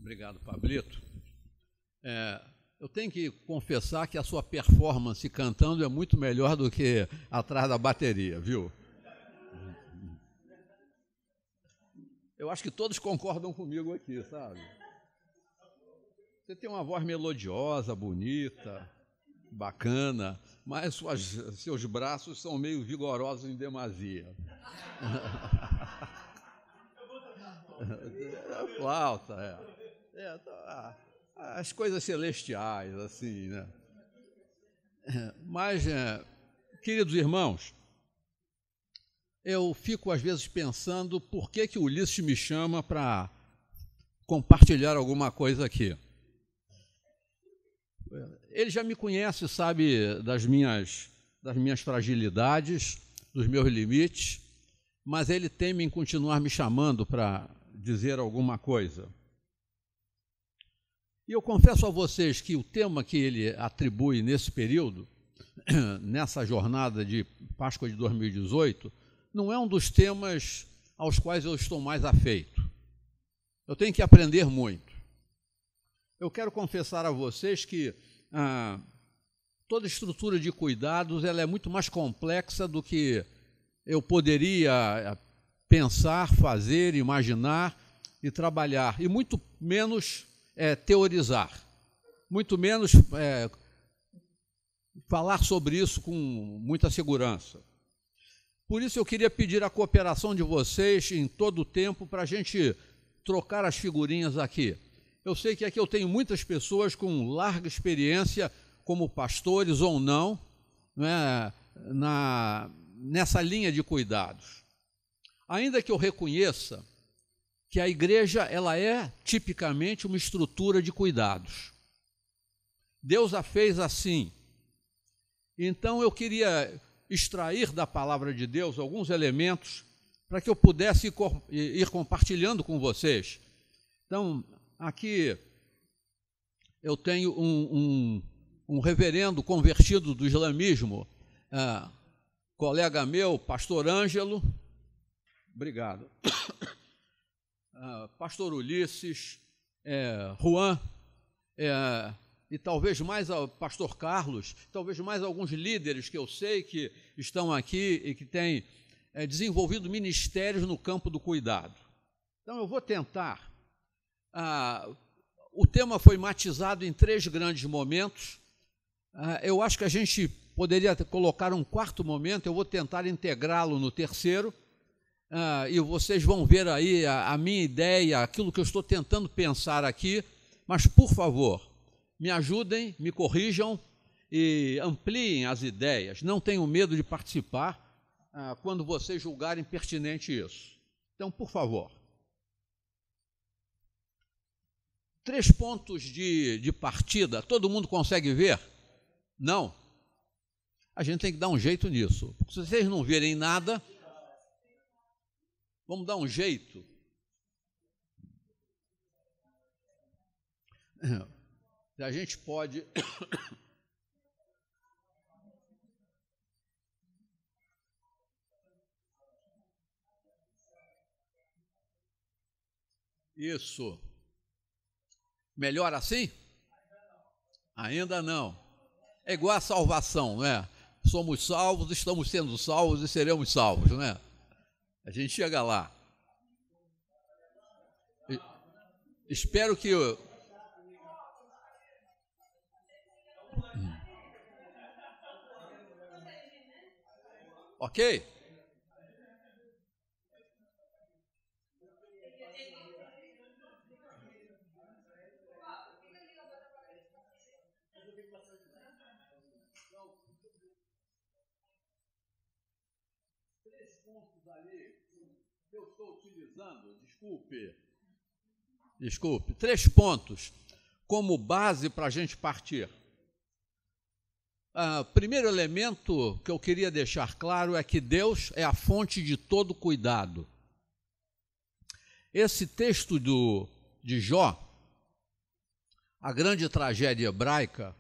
Obrigado, Pablito. Eu tenho que confessar que a sua performance cantando é muito melhor do que atrás da bateria, viu? Eu acho que todos concordam comigo aqui, sabe? Você tem uma voz melodiosa, bonita, bacana, mas seus braços são meio vigorosos em demasia. Flauta, as coisas celestiais, assim, né? Mas, queridos irmãos, eu fico às vezes pensando por que Ulisses me chama para compartilhar alguma coisa aqui. Ele já me conhece, sabe, das minhas fragilidades, dos meus limites, mas ele teme em continuar me chamando para dizer alguma coisa. E eu confesso a vocês que o tema que ele atribui nesse período, nessa jornada de Páscoa de 2018, não é um dos temas aos quais eu estou mais afeito. Eu tenho que aprender muito. Eu quero confessar a vocês que toda estrutura de cuidados ela é muito mais complexa do que eu poderia pensar, fazer, imaginar e trabalhar, e muito menos teorizar, muito menos falar sobre isso com muita segurança. Por isso eu queria pedir a cooperação de vocês em todo o tempo para a gente trocar as figurinhas aqui. Eu sei que aqui eu tenho muitas pessoas com larga experiência, como pastores ou não, né, nessa linha de cuidados. Ainda que eu reconheça que a igreja ela é tipicamente uma estrutura de cuidados. Deus a fez assim. Então eu queria extrair da palavra de Deus alguns elementos para que eu pudesse ir compartilhando com vocês. Então, aqui eu tenho um reverendo convertido do islamismo, colega meu, pastor Ângelo, obrigado, pastor Ulisses, Juan, e talvez mais o pastor Carlos, talvez mais alguns líderes que eu sei que estão aqui e que têm desenvolvido ministérios no campo do cuidado. Então, eu vou tentar. O tema foi matizado em 3 grandes momentos. Eu acho que a gente poderia colocar um 4º momento, eu vou tentar integrá-lo no 3º, e vocês vão ver aí a minha ideia, aquilo que eu estou tentando pensar aqui, mas, por favor, me ajudem, me corrijam e ampliem as ideias. Não tenham medo de participar quando vocês julgarem pertinente isso. Então, por favor. 3 pontos de partida. Todo mundo consegue ver? Não? A gente tem que dar um jeito nisso. Porque se vocês não verem nada, vamos dar um jeito. A gente pode... Isso. Melhor assim? Ainda não. É igual a salvação, não é? Somos salvos, estamos sendo salvos e seremos salvos, não é? A gente chega lá. Espero que... Ok? Eu estou utilizando, desculpe, 3 pontos como base para a gente partir. Primeiro elemento que eu queria deixar claro é que Deus é a fonte de todo cuidado. Esse texto de Jó, a grande tragédia hebraica,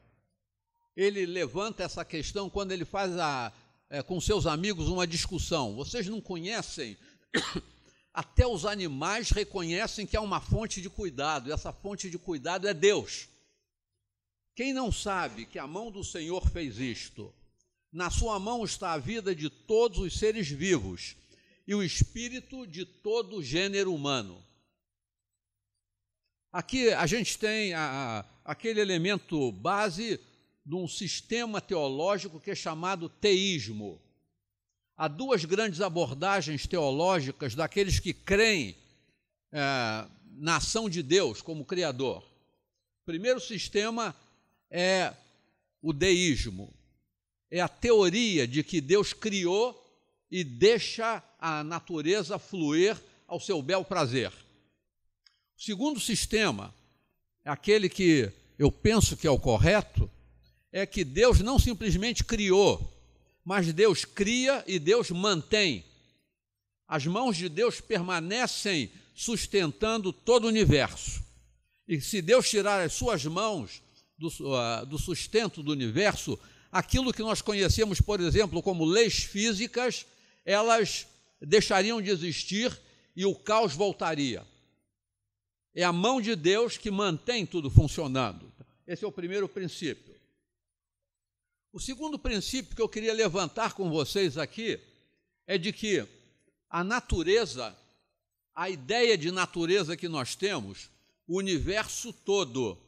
ele levanta essa questão quando ele faz com seus amigos uma discussão. Vocês não conhecem até os animais reconhecem que há uma fonte de cuidado, e essa fonte de cuidado é Deus. Quem não sabe que a mão do Senhor fez isto? Na sua mão está a vida de todos os seres vivos e o espírito de todo o gênero humano. Aqui a gente tem aquele elemento base de um sistema teológico que é chamado teísmo. Há duas grandes abordagens teológicas daqueles que creem na ação de Deus como Criador. O primeiro sistema é o deísmo, é a teoria de que Deus criou e deixa a natureza fluir ao seu bel prazer. O segundo sistema, aquele que eu penso que é o correto, é que Deus não simplesmente criou, mas Deus cria e Deus mantém. As mãos de Deus permanecem sustentando todo o universo. E se Deus tirar as suas mãos do sustento do universo, aquilo que nós conhecemos, por exemplo, como leis físicas, elas deixariam de existir e o caos voltaria. É a mão de Deus que mantém tudo funcionando. Esse é o primeiro princípio. O segundo princípio que eu queria levantar com vocês aqui é de que a natureza, a ideia de natureza que nós temos, o universo todo,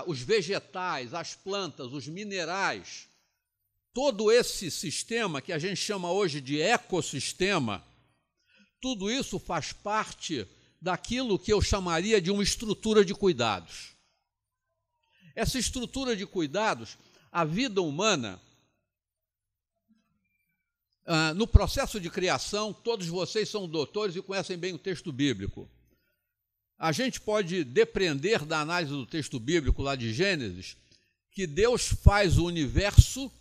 os vegetais, as plantas, os minerais, todo esse sistema que a gente chama hoje de ecossistema, tudo isso faz parte daquilo que eu chamaria de uma estrutura de cuidados. Essa estrutura de cuidados, a vida humana, no processo de criação, todos vocês são doutores e conhecem bem o texto bíblico. A gente pode depreender da análise do texto bíblico lá de Gênesis que Deus faz o universo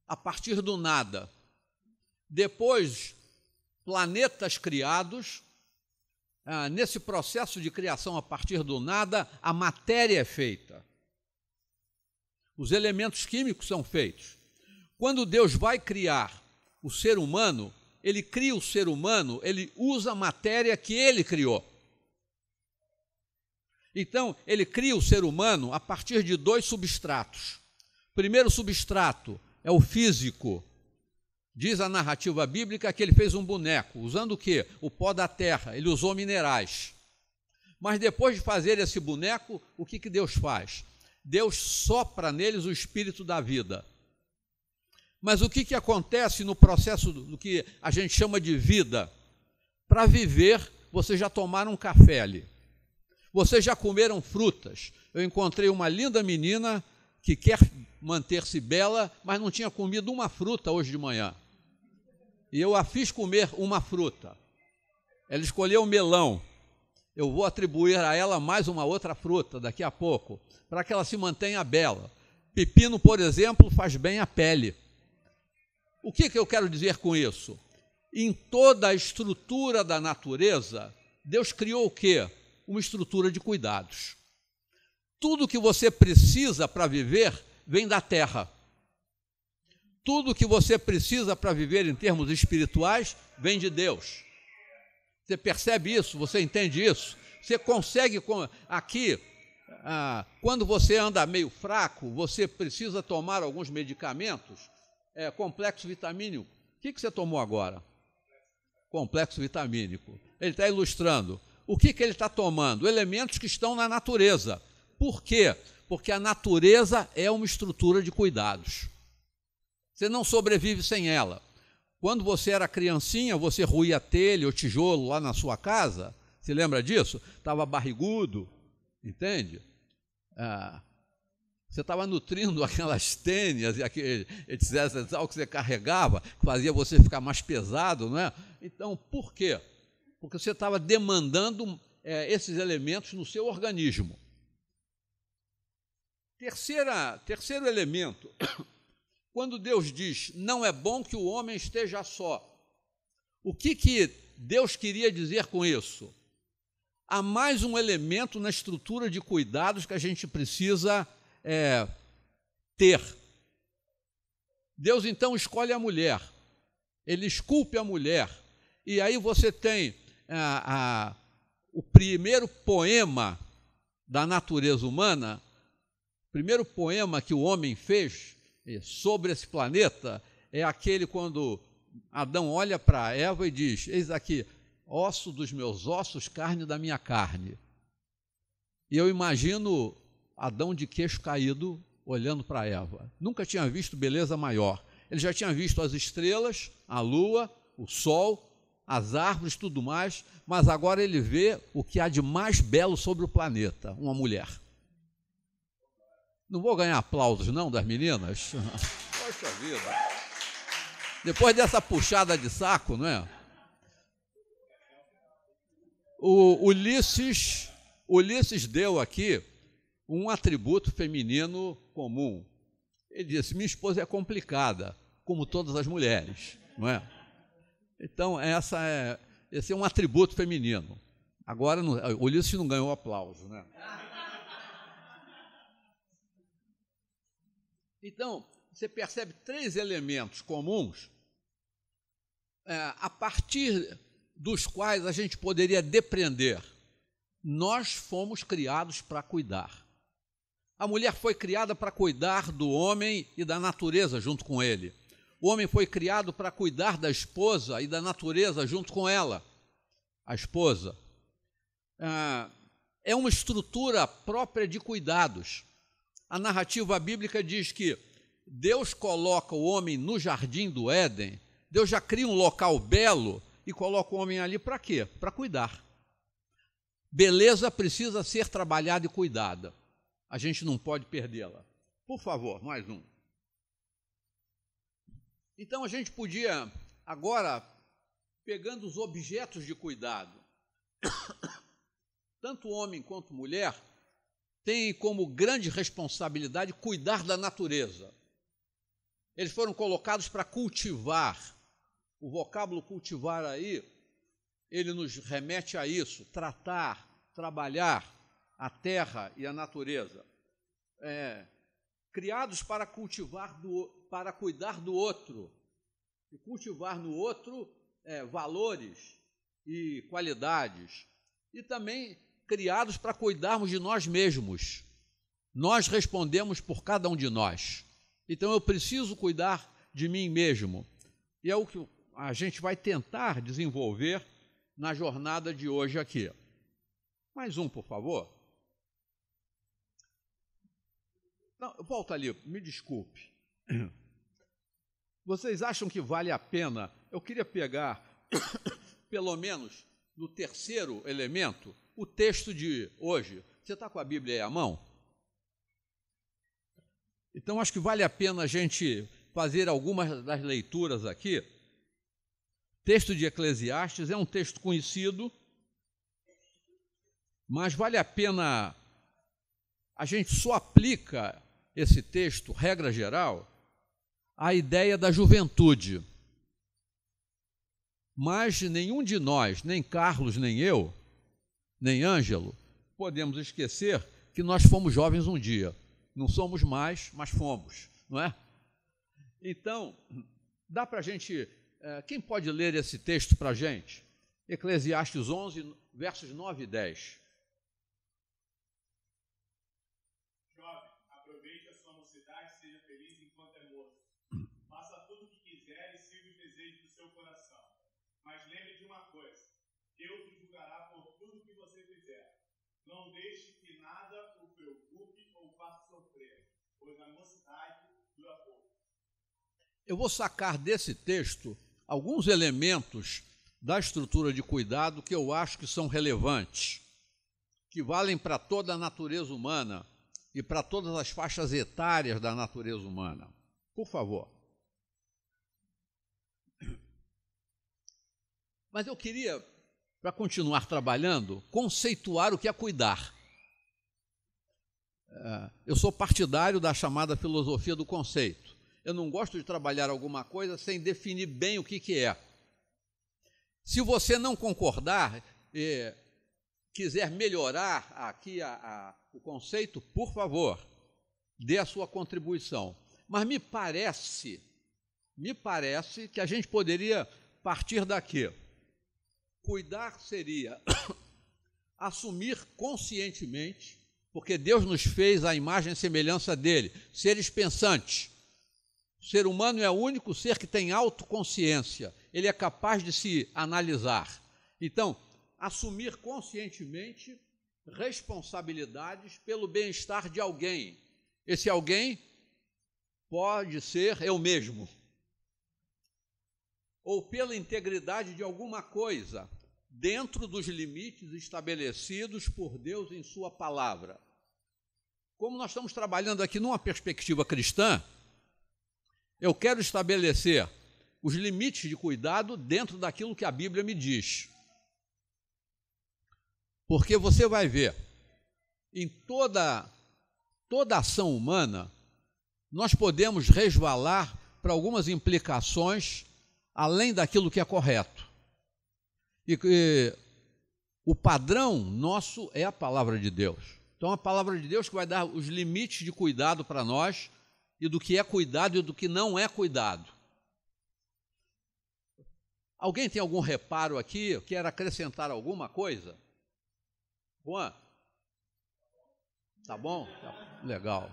a partir do nada. Depois, planetas criados. Nesse processo de criação a partir do nada, a matéria é feita. Os elementos químicos são feitos. Quando Deus vai criar o ser humano, ele cria o ser humano, ele usa a matéria que ele criou. Então, ele cria o ser humano a partir de dois substratos. O primeiro substrato é o físico. Diz a narrativa bíblica que ele fez um boneco, usando o quê? O pó da terra, ele usou minerais. Mas depois de fazer esse boneco, o que Deus faz? Deus sopra neles o espírito da vida. Mas o que acontece no processo do que a gente chama de vida? Para viver, vocês já tomaram um café ali. Vocês já comeram frutas. Eu encontrei uma linda menina que quer manter-se bela, mas não tinha comido uma fruta hoje de manhã. E eu a fiz comer uma fruta. Ela escolheu melão. Eu vou atribuir a ela mais uma outra fruta daqui a pouco, para que ela se mantenha bela. Pepino, por exemplo, faz bem à pele. O que eu quero dizer com isso? Em toda a estrutura da natureza, Deus criou o quê? Uma estrutura de cuidados. Tudo que você precisa para viver vem da terra. Tudo que você precisa para viver em termos espirituais vem de Deus. Você percebe isso? Você entende isso? Você consegue aqui, quando você anda meio fraco, você precisa tomar alguns medicamentos, complexo vitamínico. O que você tomou agora? Complexo vitamínico. Ele está ilustrando. O que ele está tomando? Elementos que estão na natureza. Por quê? Porque a natureza é uma estrutura de cuidados. Você não sobrevive sem ela. Quando você era criancinha, você ruía telha ou tijolo lá na sua casa, se lembra disso? Estava barrigudo, entende? Você estava nutrindo aquelas tênias e aquele etc. que você carregava, que fazia você ficar mais pesado, não é? Então, por quê? Porque você estava demandando esses elementos no seu organismo. Terceiro elemento, quando Deus diz, não é bom que o homem esteja só, o que Deus queria dizer com isso? Há mais um elemento na estrutura de cuidados que a gente precisa ter. Deus, então, escolhe a mulher. ele esculpe a mulher. E aí você tem o primeiro poema da natureza humana, o primeiro poema que o homem fez sobre esse planeta é aquele quando Adão olha para Eva e diz: eis aqui, osso dos meus ossos, carne da minha carne. E eu imagino Adão de queixo caído olhando para Eva. Nunca tinha visto beleza maior. Ele já tinha visto as estrelas, a lua, o sol, as árvores, tudo mais, mas agora ele vê o que há de mais belo sobre o planeta, uma mulher. Não vou ganhar aplausos, não, das meninas? Poxa vida! Depois dessa puxada de saco, não é? O Ulisses deu aqui um atributo feminino comum. Ele disse: minha esposa é complicada, como todas as mulheres, não é? Então, esse é um atributo feminino. Agora, o Ulisses não ganhou aplauso, né? Então, você percebe 3 elementos comuns a partir dos quais a gente poderia depreender. Nós fomos criados para cuidar. A mulher foi criada para cuidar do homem e da natureza junto com ele. O homem foi criado para cuidar da esposa e da natureza junto com ela. A esposa é uma estrutura própria de cuidados. A narrativa bíblica diz que Deus coloca o homem no jardim do Éden, Deus já cria um local belo e coloca o homem ali para quê? Para cuidar. Beleza precisa ser trabalhada e cuidada. A gente não pode perdê-la. Por favor, mais um. Então a gente podia, agora, pegando os objetos de cuidado, tanto homem quanto mulher têm como grande responsabilidade cuidar da natureza. Eles foram colocados para cultivar. O vocábulo cultivar aí, ele nos remete a isso, tratar, trabalhar a terra e a natureza. Criados para cultivar, para cuidar do outro, e cultivar no outro valores e qualidades, e também criados para cuidarmos de nós mesmos. Nós respondemos por cada um de nós. Então eu preciso cuidar de mim mesmo. E é o que a gente vai tentar desenvolver na jornada de hoje aqui. Mais um, por favor. Não, volta ali, me desculpe. Vocês acham que vale a pena? Eu queria pegar, pelo menos, no terceiro elemento, o texto de hoje. Você está com a Bíblia aí à mão? Então, acho que vale a pena a gente fazer algumas das leituras aqui. O texto de Eclesiastes é um texto conhecido, mas vale a pena, a gente só aplica esse texto, regra geral, à ideia da juventude. Mas nenhum de nós, nem Carlos, nem eu, nem Ângelo, podemos esquecer que nós fomos jovens um dia. Não somos mais, mas fomos, não é? Então, dá para a gente... quem pode ler esse texto para a gente? Eclesiastes 11, versos 9 e 10. Jovem, aproveite a sua mocidade, seja feliz enquanto é moço. Faça tudo o que quiser e siga os desejos do seu coração. Mas lembre de uma coisa, Deus o julgará por tudo que você fizer. Não deixe que nada o preocupe ou faça sofrer, pois a mocidade dura pouco. Eu vou sacar desse texto alguns elementos da estrutura de cuidado que eu acho que são relevantes, que valem para toda a natureza humana e para todas as faixas etárias da natureza humana. Por favor. Mas eu queria, para continuar trabalhando, conceituar o que é cuidar. Eu sou partidário da chamada filosofia do conceito. Eu não gosto de trabalhar alguma coisa sem definir bem o que é. Se você não concordar, quiser melhorar aqui o conceito, por favor, dê a sua contribuição. Mas me parece me parece que a gente poderia partir daqui. Cuidar seria assumir conscientemente, porque Deus nos fez à imagem e semelhança dele, seres pensantes. O ser humano é o único ser que tem autoconsciência, ele é capaz de se analisar. Então, assumir conscientemente responsabilidades pelo bem-estar de alguém. Esse alguém pode ser eu mesmo, ou pela integridade de alguma coisa, dentro dos limites estabelecidos por Deus em sua palavra. Como nós estamos trabalhando aqui numa perspectiva cristã, eu quero estabelecer os limites de cuidado dentro daquilo que a Bíblia me diz. Porque você vai ver, em toda ação humana, nós podemos resvalar para algumas implicações além daquilo que é correto. E o padrão nosso é a palavra de Deus. Então, a palavra de Deus que vai dar os limites de cuidado para nós, e do que é cuidado e do que não é cuidado. Alguém tem algum reparo aqui? Quer acrescentar alguma coisa? Juan? Tá bom? Legal.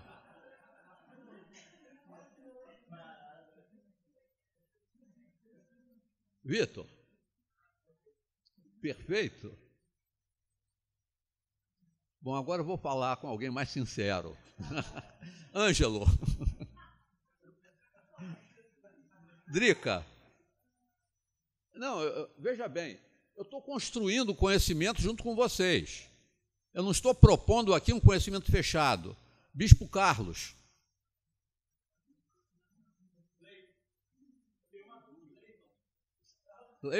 Vitor? Perfeito? Bom, agora eu vou falar com alguém mais sincero. Ângelo. Drica. Não, veja bem, eu estou construindo conhecimento junto com vocês. Eu não estou propondo aqui um conhecimento fechado. Bispo Carlos.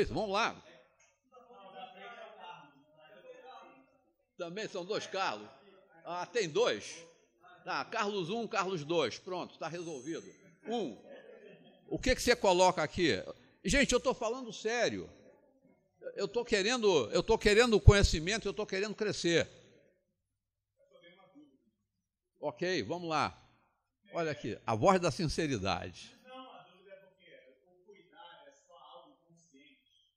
Vamos lá. Também são dois Carlos? Ah, tem dois? Tá, Carlos 1, Carlos 2. Pronto, está resolvido. O que você coloca aqui? Gente, eu estou falando sério. Eu estou querendo conhecimento, eu estou querendo crescer. Ok, vamos lá. Olha aqui, a voz da sinceridade. Não, a dúvida é porque o cuidar é só algo consciente.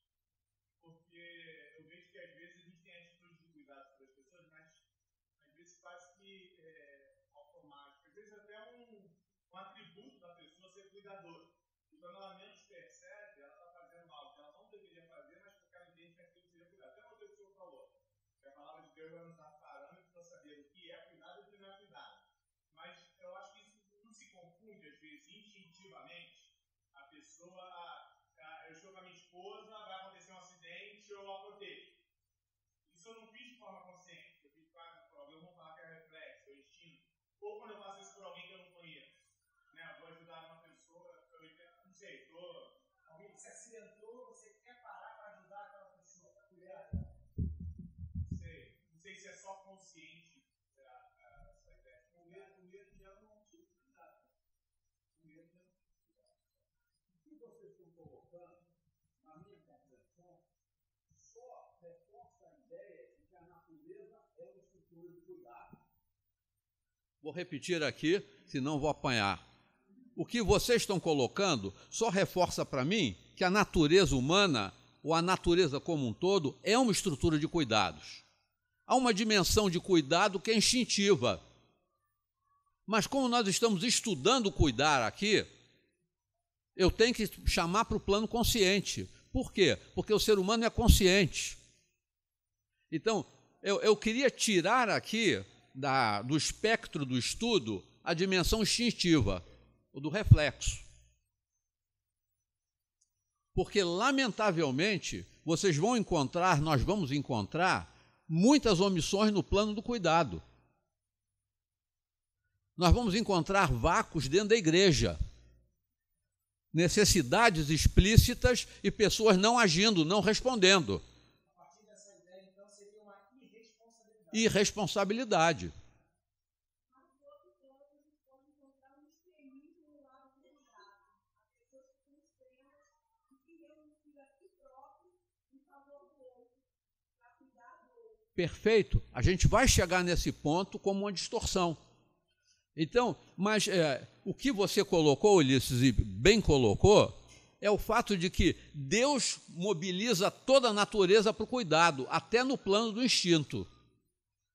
Porque eu vejo que às vezes a gente tem atitude de cuidado para as pessoas, mas às vezes quase que automático. Às vezes até um atributo da pessoa ser cuidador. E quando ela menos percebe, ela está fazendo algo que ela não deveria fazer, mas porque ela entende que aquilo seria cuidado. Até uma coisa que o senhor falou, que a palavra de Deus vai nos dar parâmetros para saber o que é cuidado e o que não é cuidado. Mas eu acho que isso não se confunde, às vezes, instintivamente. A pessoa, eu estou com a minha esposa, vai acontecer um acidente, eu a protejo. Isso eu não fiz de forma consciente. Eu fiz quase por alguém, vamos falar que é reflexo, é instinto. Ou quando eu faço isso por alguém que eu não conheço. Né? Vou ajudar uma pessoa, não sei, alguém que se acidentou, você quer parar para ajudar aquela pessoa, para cuidar. Não sei se é só consciente. O medo já não te cuidar. O medo já não te cuidar. O que vocês estão colocando, na minha compreensão, só reforça a ideia de que a natureza é uma estrutura de cuidado. Vou repetir aqui, senão vou apanhar. O que vocês estão colocando só reforça para mim que a natureza humana, ou a natureza como um todo, é uma estrutura de cuidados. Há uma dimensão de cuidado que é instintiva. Mas como nós estamos estudando cuidar aqui, eu tenho que chamar para o plano consciente. Por quê? Porque o ser humano é consciente. Então, eu queria tirar aqui do espectro do estudo a dimensão instintiva, ou do reflexo. Porque, lamentavelmente, nós vamos encontrar muitas omissões no plano do cuidado. Nós vamos encontrar vácuos dentro da igreja, necessidades explícitas e pessoas não agindo, não respondendo. A partir dessa ideia, então, seria uma irresponsabilidade. Irresponsabilidade. Perfeito. A gente vai chegar nesse ponto como uma distorção. Então, mas o que você colocou, Ulisses, e bem colocou, é o fato de que Deus mobiliza toda a natureza para o cuidado, até no plano do instinto.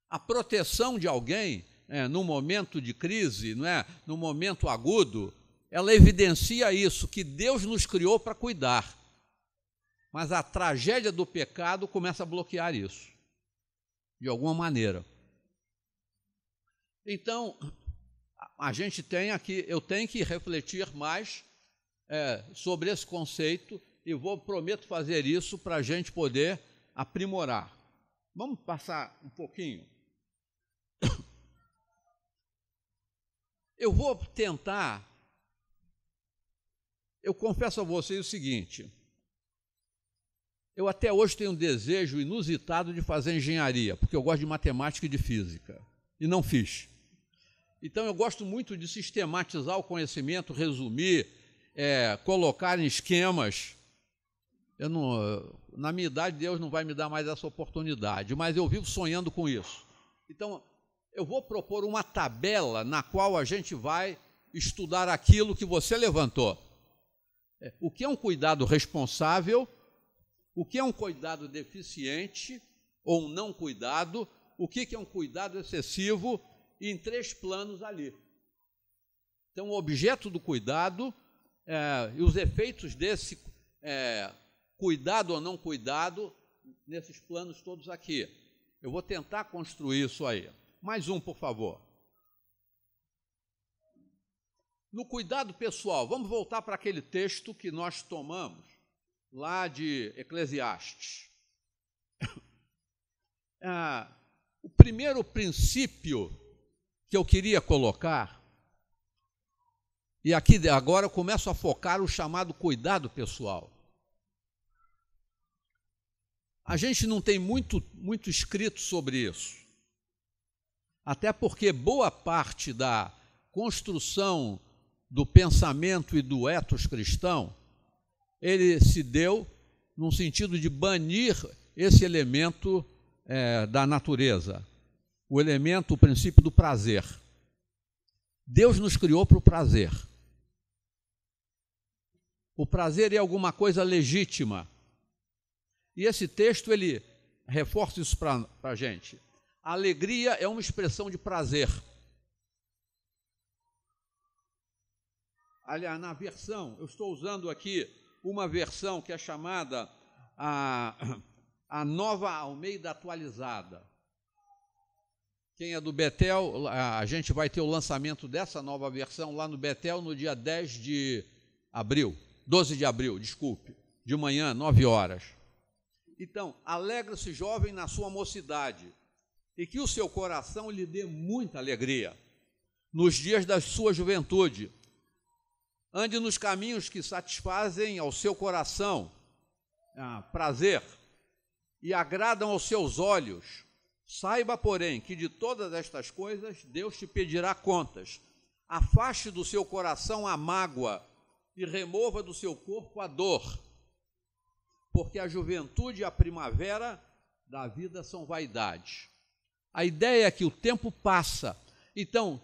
A proteção de alguém, no momento de crise, não é? No momento agudo, ela evidencia isso, que Deus nos criou para cuidar. Mas a tragédia do pecado começa a bloquear isso, de alguma maneira. Então, a gente tem aqui, eu tenho que refletir mais sobre esse conceito e prometo fazer isso para a gente poder aprimorar. Vamos passar um pouquinho. Eu vou tentar, eu confesso a vocês o seguinte, eu até hoje tenho um desejo inusitado de fazer engenharia, porque eu gosto de matemática e de física, e não fiz. Então eu gosto muito de sistematizar o conhecimento, resumir, colocar em esquemas. Na minha idade, Deus não vai me dar mais essa oportunidade, mas eu vivo sonhando com isso. Então, eu vou propor uma tabela na qual a gente vai estudar aquilo que você levantou. O que é um cuidado responsável, o que é um cuidado deficiente ou um não cuidado, o que é um cuidado excessivo, em 3 planos ali. Então, o objeto do cuidado e os efeitos desse cuidado ou não cuidado nesses planos todos aqui. Eu vou tentar construir isso aí. Mais um, por favor. No cuidado pessoal, vamos voltar para aquele texto que nós tomamos, lá de Eclesiastes. O primeiro princípio que eu queria colocar, e aqui agora eu começo a focar o chamado cuidado pessoal. A gente não tem muito escrito sobre isso, até porque boa parte da construção do pensamento e do ethos cristão, ele se deu no sentido de banir esse elemento da natureza, o princípio do prazer. Deus nos criou para o prazer. O prazer é alguma coisa legítima. E esse texto, ele reforça isso para a gente. A alegria é uma expressão de prazer. Aliás, na versão, eu estou usando aqui uma versão que é chamada a Nova Almeida Atualizada. Quem é do Betel, a gente vai ter o lançamento dessa nova versão lá no Betel no dia 12 de abril, de manhã, 9 horas. Então, alegra-se jovem na sua mocidade, e que o seu coração lhe dê muita alegria nos dias da sua juventude. Ande nos caminhos que satisfazem ao seu coração prazer e agradam aos seus olhos. Saiba, porém, que de todas estas coisas Deus te pedirá contas. Afaste do seu coração a mágoa e remova do seu corpo a dor, porque a juventude e a primavera da vida são vaidade. A ideia é que o tempo passa, então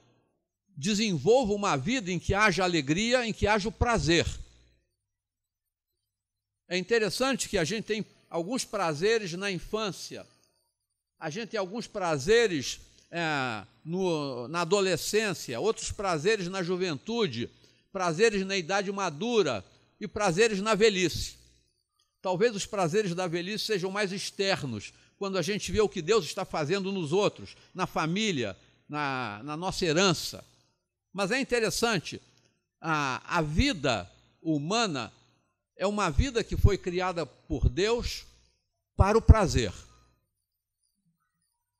desenvolva uma vida em que haja alegria, em que haja o prazer. É interessante que a gente tem alguns prazeres na infância, a gente tem alguns prazeres na adolescência, outros prazeres na juventude, prazeres na idade madura e prazeres na velhice. Talvez os prazeres da velhice sejam mais externos, quando a gente vê o que Deus está fazendo nos outros, na família, na nossa herança. Mas é interessante, a vida humana é uma vida que foi criada por Deus para o prazer.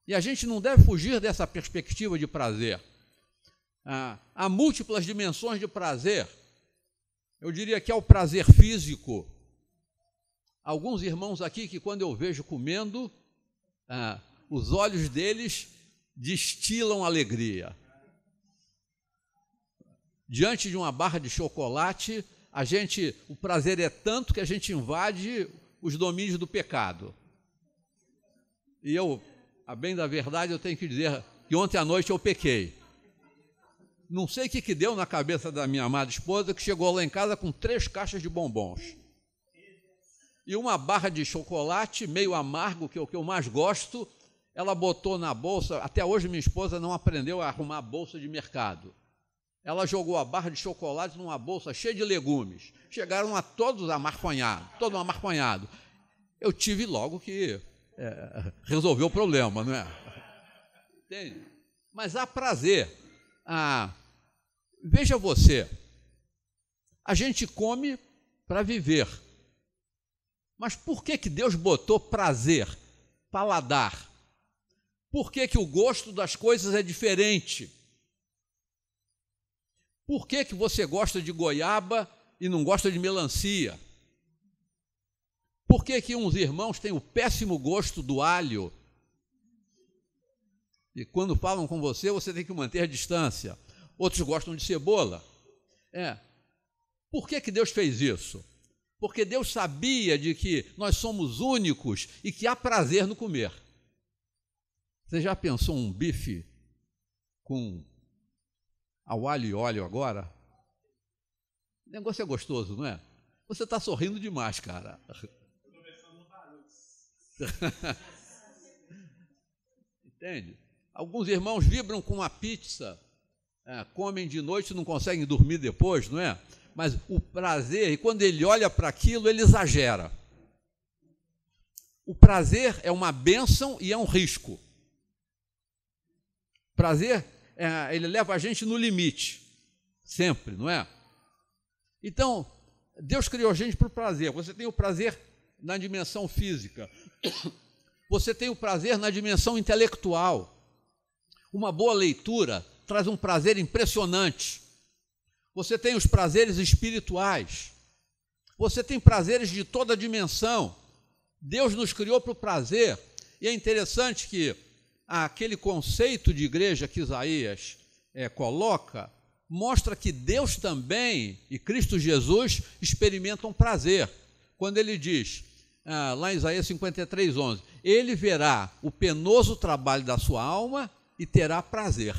E a gente não deve fugir dessa perspectiva de prazer. Há múltiplas dimensões de prazer. Eu diria que há o prazer físico. Alguns irmãos aqui que quando eu vejo comendo, os olhos deles destilam alegria. Diante de uma barra de chocolate, o prazer é tanto que a gente invade os domínios do pecado. E a bem da verdade, eu tenho que dizer que ontem à noite eu pequei. Não sei o que deu na cabeça da minha amada esposa, que chegou lá em casa com 3 caixas de bombons. E uma barra de chocolate meio amargo, que é o que eu mais gosto, ela botou na bolsa. Até hoje minha esposa não aprendeu a arrumar a bolsa de mercado. Ela jogou a barra de chocolate numa bolsa cheia de legumes. Chegaram a todos amarfanhados, todo amarfanhado. Eu tive logo que resolver o problema, não é? Entende? Mas há prazer. Veja você, a gente come para viver. Mas por que Deus botou prazer, paladar? Por que o gosto das coisas é diferente? Por que você gosta de goiaba e não gosta de melancia? Por que uns irmãos têm o péssimo gosto do alho? E quando falam com você, você tem que manter a distância. Outros gostam de cebola. Por que Deus fez isso? Porque Deus sabia de que nós somos únicos e que há prazer no comer. Você já pensou um bife com ao alho e óleo agora? O negócio é gostoso, não é? Você está sorrindo demais, cara. Estou pensando no barulho. Entende? Alguns irmãos vibram com uma pizza, comem de noite e não conseguem dormir depois, não é? Mas o prazer, e quando ele olha para aquilo, ele exagera. O prazer é uma bênção e é um risco. Prazer, ele leva a gente no limite, sempre, não é? Então, Deus criou a gente para o prazer. Você tem o prazer na dimensão física. Você tem o prazer na dimensão intelectual. Uma boa leitura traz um prazer impressionante. Você tem os prazeres espirituais. Você tem prazeres de toda a dimensão. Deus nos criou para o prazer. E é interessante que aquele conceito de igreja que Isaías coloca, mostra que Deus também e Cristo Jesus experimentam prazer. Quando ele diz, lá em Isaías 53:11, ele verá o penoso trabalho da sua alma e terá prazer.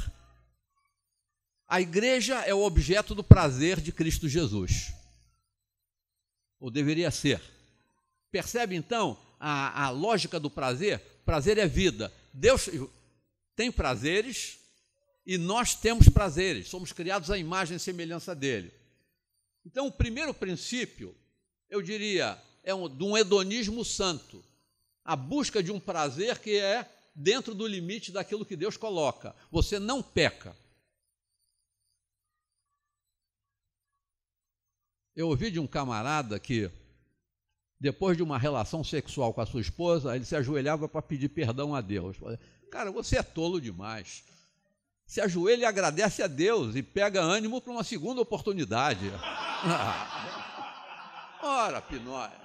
A igreja é o objeto do prazer de Cristo Jesus. Ou deveria ser. Percebe, então, a lógica do prazer? Prazer é vida. Deus tem prazeres e nós temos prazeres. Somos criados à imagem e semelhança dele. Então, o primeiro princípio, eu diria, é de um hedonismo santo. A busca de um prazer que é dentro do limite daquilo que Deus coloca. Você não peca. Eu ouvi de um camarada que, depois de uma relação sexual com a sua esposa, ele se ajoelhava para pedir perdão a Deus. Cara, você é tolo demais. Se ajoelha e agradece a Deus e pega ânimo para uma segunda oportunidade. Ora, Pinóia,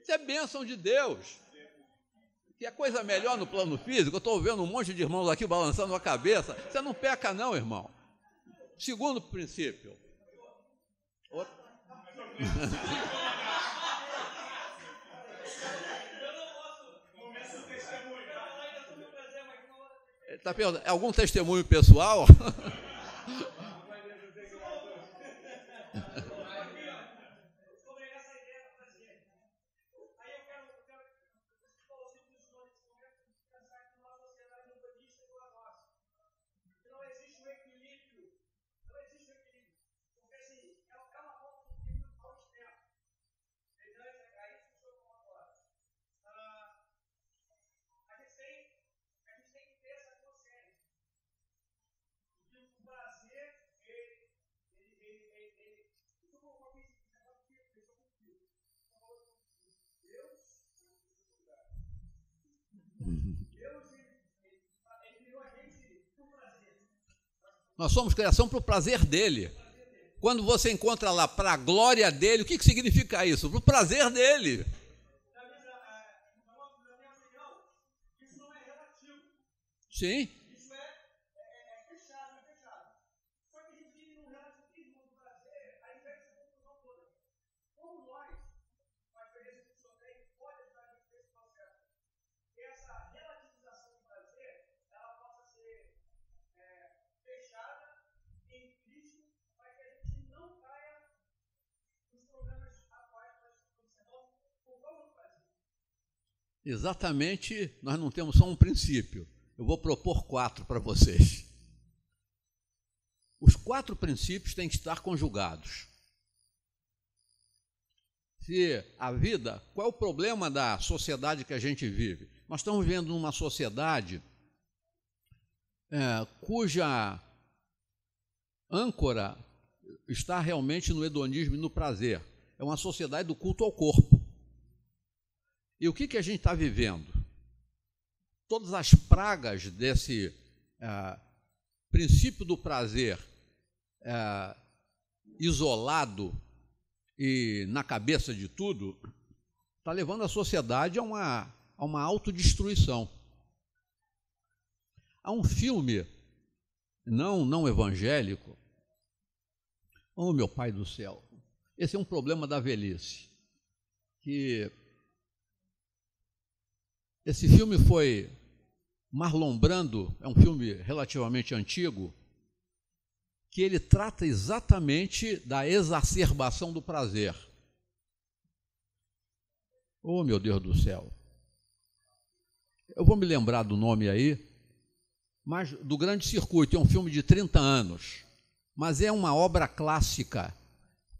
isso é bênção de Deus. Que é coisa melhor no plano físico. Eu estou vendo um monte de irmãos aqui balançando a cabeça. Você não peca não, irmão. Segundo princípio. Está perguntando, algum testemunho pessoal? Nós somos criação para o prazer dele. Quando você encontra lá para a glória dele, o que significa isso? Para o prazer dele. Sim. Exatamente, nós não temos só um princípio. Eu vou propor 4 para vocês. Os 4 princípios têm que estar conjugados. Se a vida, qual é o problema da sociedade que a gente vive? Nós estamos vivendo numa sociedade cuja âncora está realmente no hedonismo e no prazer. É uma sociedade do culto ao corpo. E o que a gente está vivendo? Todas as pragas desse princípio do prazer isolado e na cabeça de tudo, está levando a sociedade a uma autodestruição. Há um filme não evangélico. Oh, meu pai do céu, esse é um problema da velhice. Que esse filme foi Marlon Brando, é um filme relativamente antigo, que ele trata exatamente da exacerbação do prazer. Oh, meu Deus do céu. Eu vou me lembrar do nome aí, mas do Grande Circuito, é um filme de 30 anos, mas é uma obra clássica,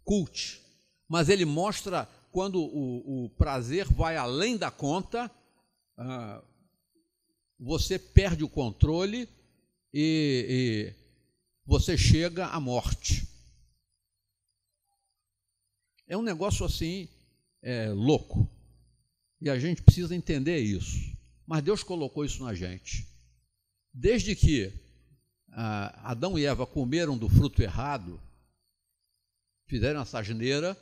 cult, mas ele mostra quando o prazer vai além da conta, você perde o controle e você chega à morte. É um negócio assim, louco, e a gente precisa entender isso, mas Deus colocou isso na gente. Desde que Adão e Eva comeram do fruto errado, fizeram essa asneira,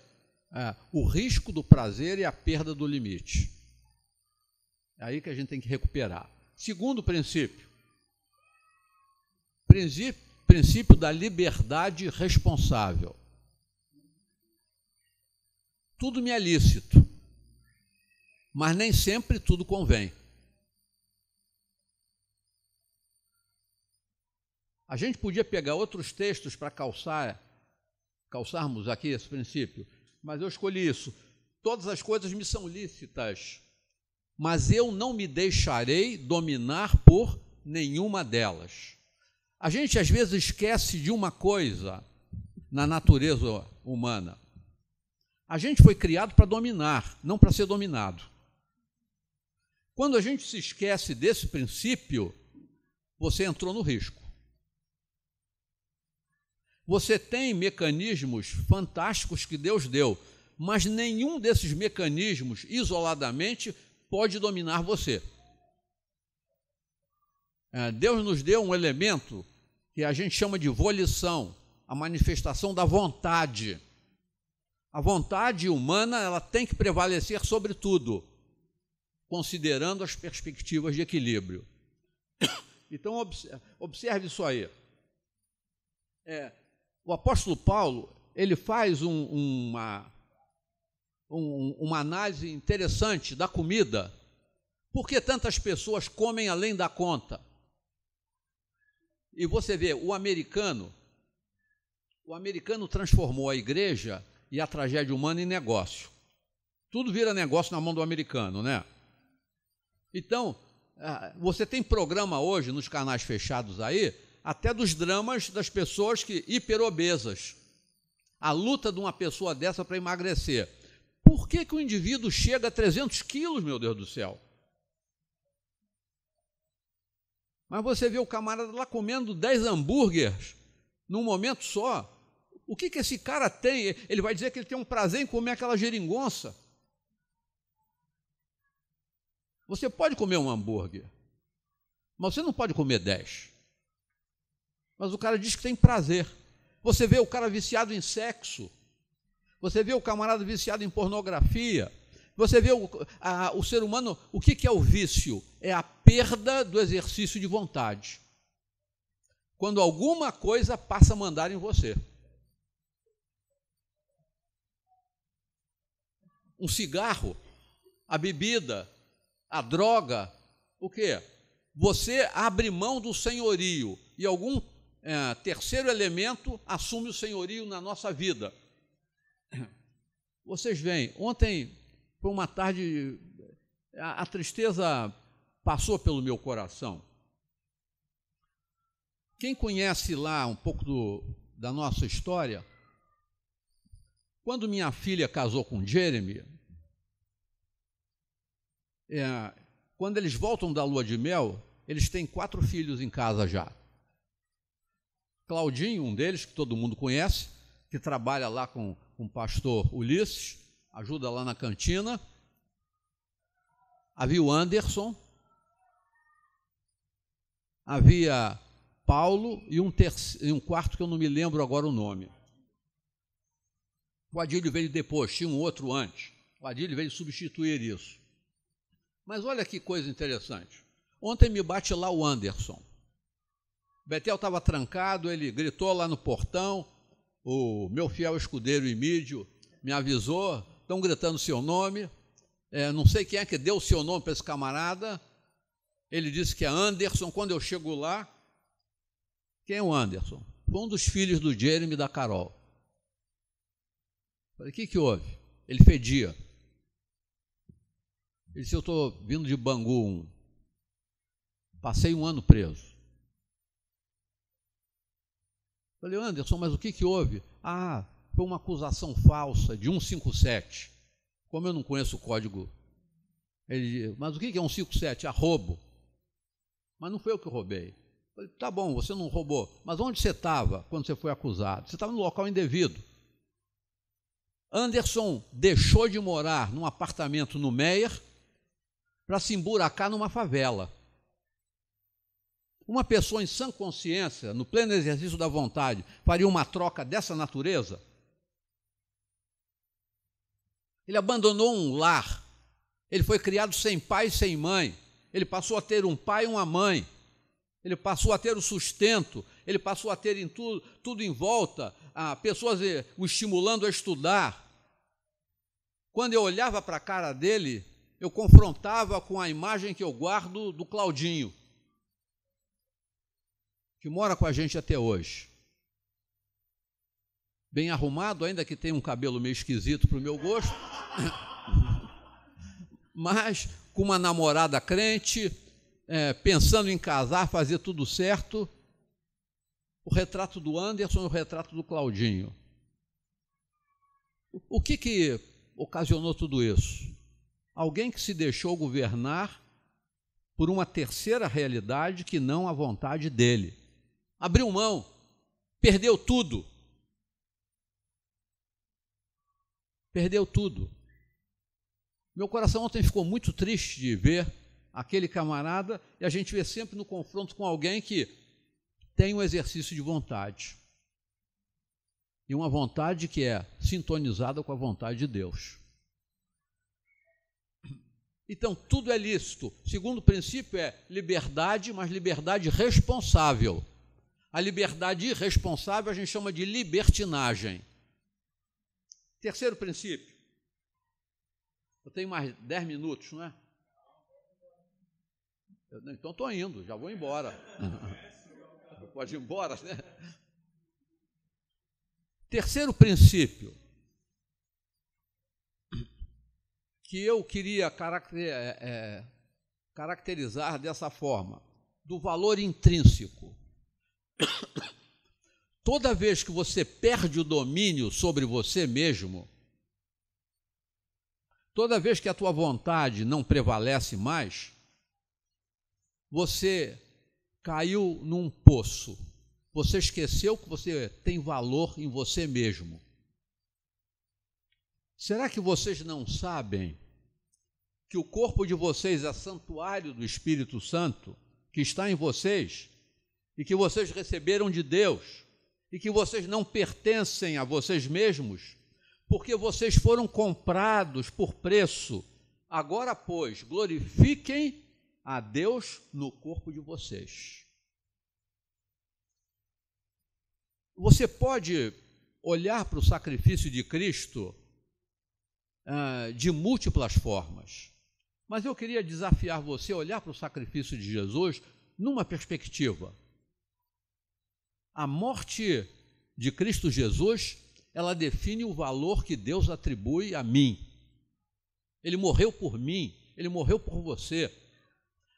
o risco do prazer e a perda do limite. É aí que a gente tem que recuperar. Segundo princípio da liberdade responsável. Tudo me é lícito, mas nem sempre tudo convém. A gente podia pegar outros textos para calçarmos aqui esse princípio, mas eu escolhi isso. Todas as coisas me são lícitas, mas eu não me deixarei dominar por nenhuma delas. A gente às vezes esquece de uma coisa na natureza humana. A gente foi criado para dominar, não para ser dominado. Quando a gente se esquece desse princípio, você entrou no risco. Você tem mecanismos fantásticos que Deus deu, mas nenhum desses mecanismos, isoladamente, pode dominar você. Deus nos deu um elemento que a gente chama de volição, a manifestação da vontade. A vontade humana, ela tem que prevalecer sobre tudo, considerando as perspectivas de equilíbrio. Então, observe isso aí. O apóstolo Paulo, ele faz uma análise interessante da comida. Por que tantas pessoas comem além da conta? E você vê, o americano transformou a igreja e a tragédia humana em negócio. Tudo vira negócio na mão do americano, né? Então, você tem programa hoje nos canais fechados aí, até dos dramas das pessoas hiperobesas. A luta de uma pessoa dessa para emagrecer. Por que o indivíduo chega a 300 quilos, meu Deus do céu? Mas você vê o camarada lá comendo 10 hambúrgueres num momento só. O que esse cara tem? Ele vai dizer que ele tem um prazer em comer aquela geringonça. Você pode comer um hambúrguer, mas você não pode comer 10. Mas o cara diz que tem prazer. Você vê o cara viciado em sexo. Você vê o camarada viciado em pornografia. Você vê o ser humano. O que é o vício? É a perda do exercício de vontade. Quando alguma coisa passa a mandar em você. Um cigarro, a bebida, a droga, o quê? Você abre mão do senhorio e algum terceiro elemento assume o senhorio na nossa vida. Vocês veem, ontem foi uma tarde A tristeza passou pelo meu coração. Quem conhece lá um pouco da nossa história, quando minha filha casou com Jeremy, quando eles voltam da lua de mel, eles têm 4 filhos em casa já. Claudinho, um deles, que todo mundo conhece, que trabalha lá com o pastor Ulisses, ajuda lá na cantina. Havia o Anderson, havia Paulo e um quarto que eu não me lembro agora o nome. O Adílio veio depois, tinha um outro antes. O Adílio veio substituir isso. Mas olha que coisa interessante. Ontem me bate lá o Anderson. Betel estava trancado, ele gritou lá no portão, o meu fiel escudeiro Emídio me avisou, estão gritando seu nome, não sei quem é que deu o seu nome para esse camarada, ele disse que é Anderson. Quando eu chego lá, quem é o Anderson? Foi um dos filhos do Jeremy e da Carol. Falei, o que houve? Ele fedia. Ele disse, eu estou vindo de Bangu, passei 1 ano preso. Falei, Anderson, mas o que houve? Ah, foi uma acusação falsa de 157. Como eu não conheço o código. Ele disse, mas o que é 157? Roubo. Mas não foi eu que roubei. Falei, tá bom, você não roubou. Mas onde você estava quando você foi acusado? Você estava no local indevido. Anderson deixou de morar num apartamento no Meier para se emburacar numa favela. Uma pessoa em sã consciência, no pleno exercício da vontade, faria uma troca dessa natureza? Ele abandonou um lar, ele foi criado sem pai e sem mãe, ele passou a ter um pai e uma mãe, ele passou a ter o sustento, ele passou a ter tudo em volta, pessoas o estimulando a estudar. Quando eu olhava para a cara dele, eu confrontava com a imagem que eu guardo do Claudinho, que mora com a gente até hoje. Bem arrumado, ainda que tenha um cabelo meio esquisito para o meu gosto, mas com uma namorada crente, pensando em casar, fazer tudo certo. O retrato do Anderson e o retrato do Claudinho. O que ocasionou tudo isso? Alguém que se deixou governar por uma terceira realidade que não a vontade dele. Abriu mão, perdeu tudo. Perdeu tudo. Meu coração ontem ficou muito triste de ver aquele camarada, e a gente vê sempre no confronto com alguém que tem um exercício de vontade. E uma vontade que é sintonizada com a vontade de Deus. Então, tudo é lícito. O segundo princípio é liberdade, mas liberdade responsável. A liberdade irresponsável a gente chama de libertinagem. Terceiro princípio. Eu tenho mais 10 minutos, não é? Então estou indo, já vou embora. Pode ir embora, né? Terceiro princípio que eu queria caracterizar dessa forma, do valor intrínseco. Toda vez que você perde o domínio sobre você mesmo, toda vez que a tua vontade não prevalece mais, você caiu num poço. Você esqueceu que você tem valor em você mesmo. Será que vocês não sabem que o corpo de vocês é santuário do Espírito Santo, que está em vocês, e que vocês receberam de Deus, e que vocês não pertencem a vocês mesmos, porque vocês foram comprados por preço? Agora, pois, glorifiquem a Deus no corpo de vocês. Você pode olhar para o sacrifício de Cristo de múltiplas formas, mas eu queria desafiar você a olhar para o sacrifício de Jesus numa perspectiva. A morte de Cristo Jesus, ela define o valor que Deus atribui a mim. Ele morreu por mim, ele morreu por você.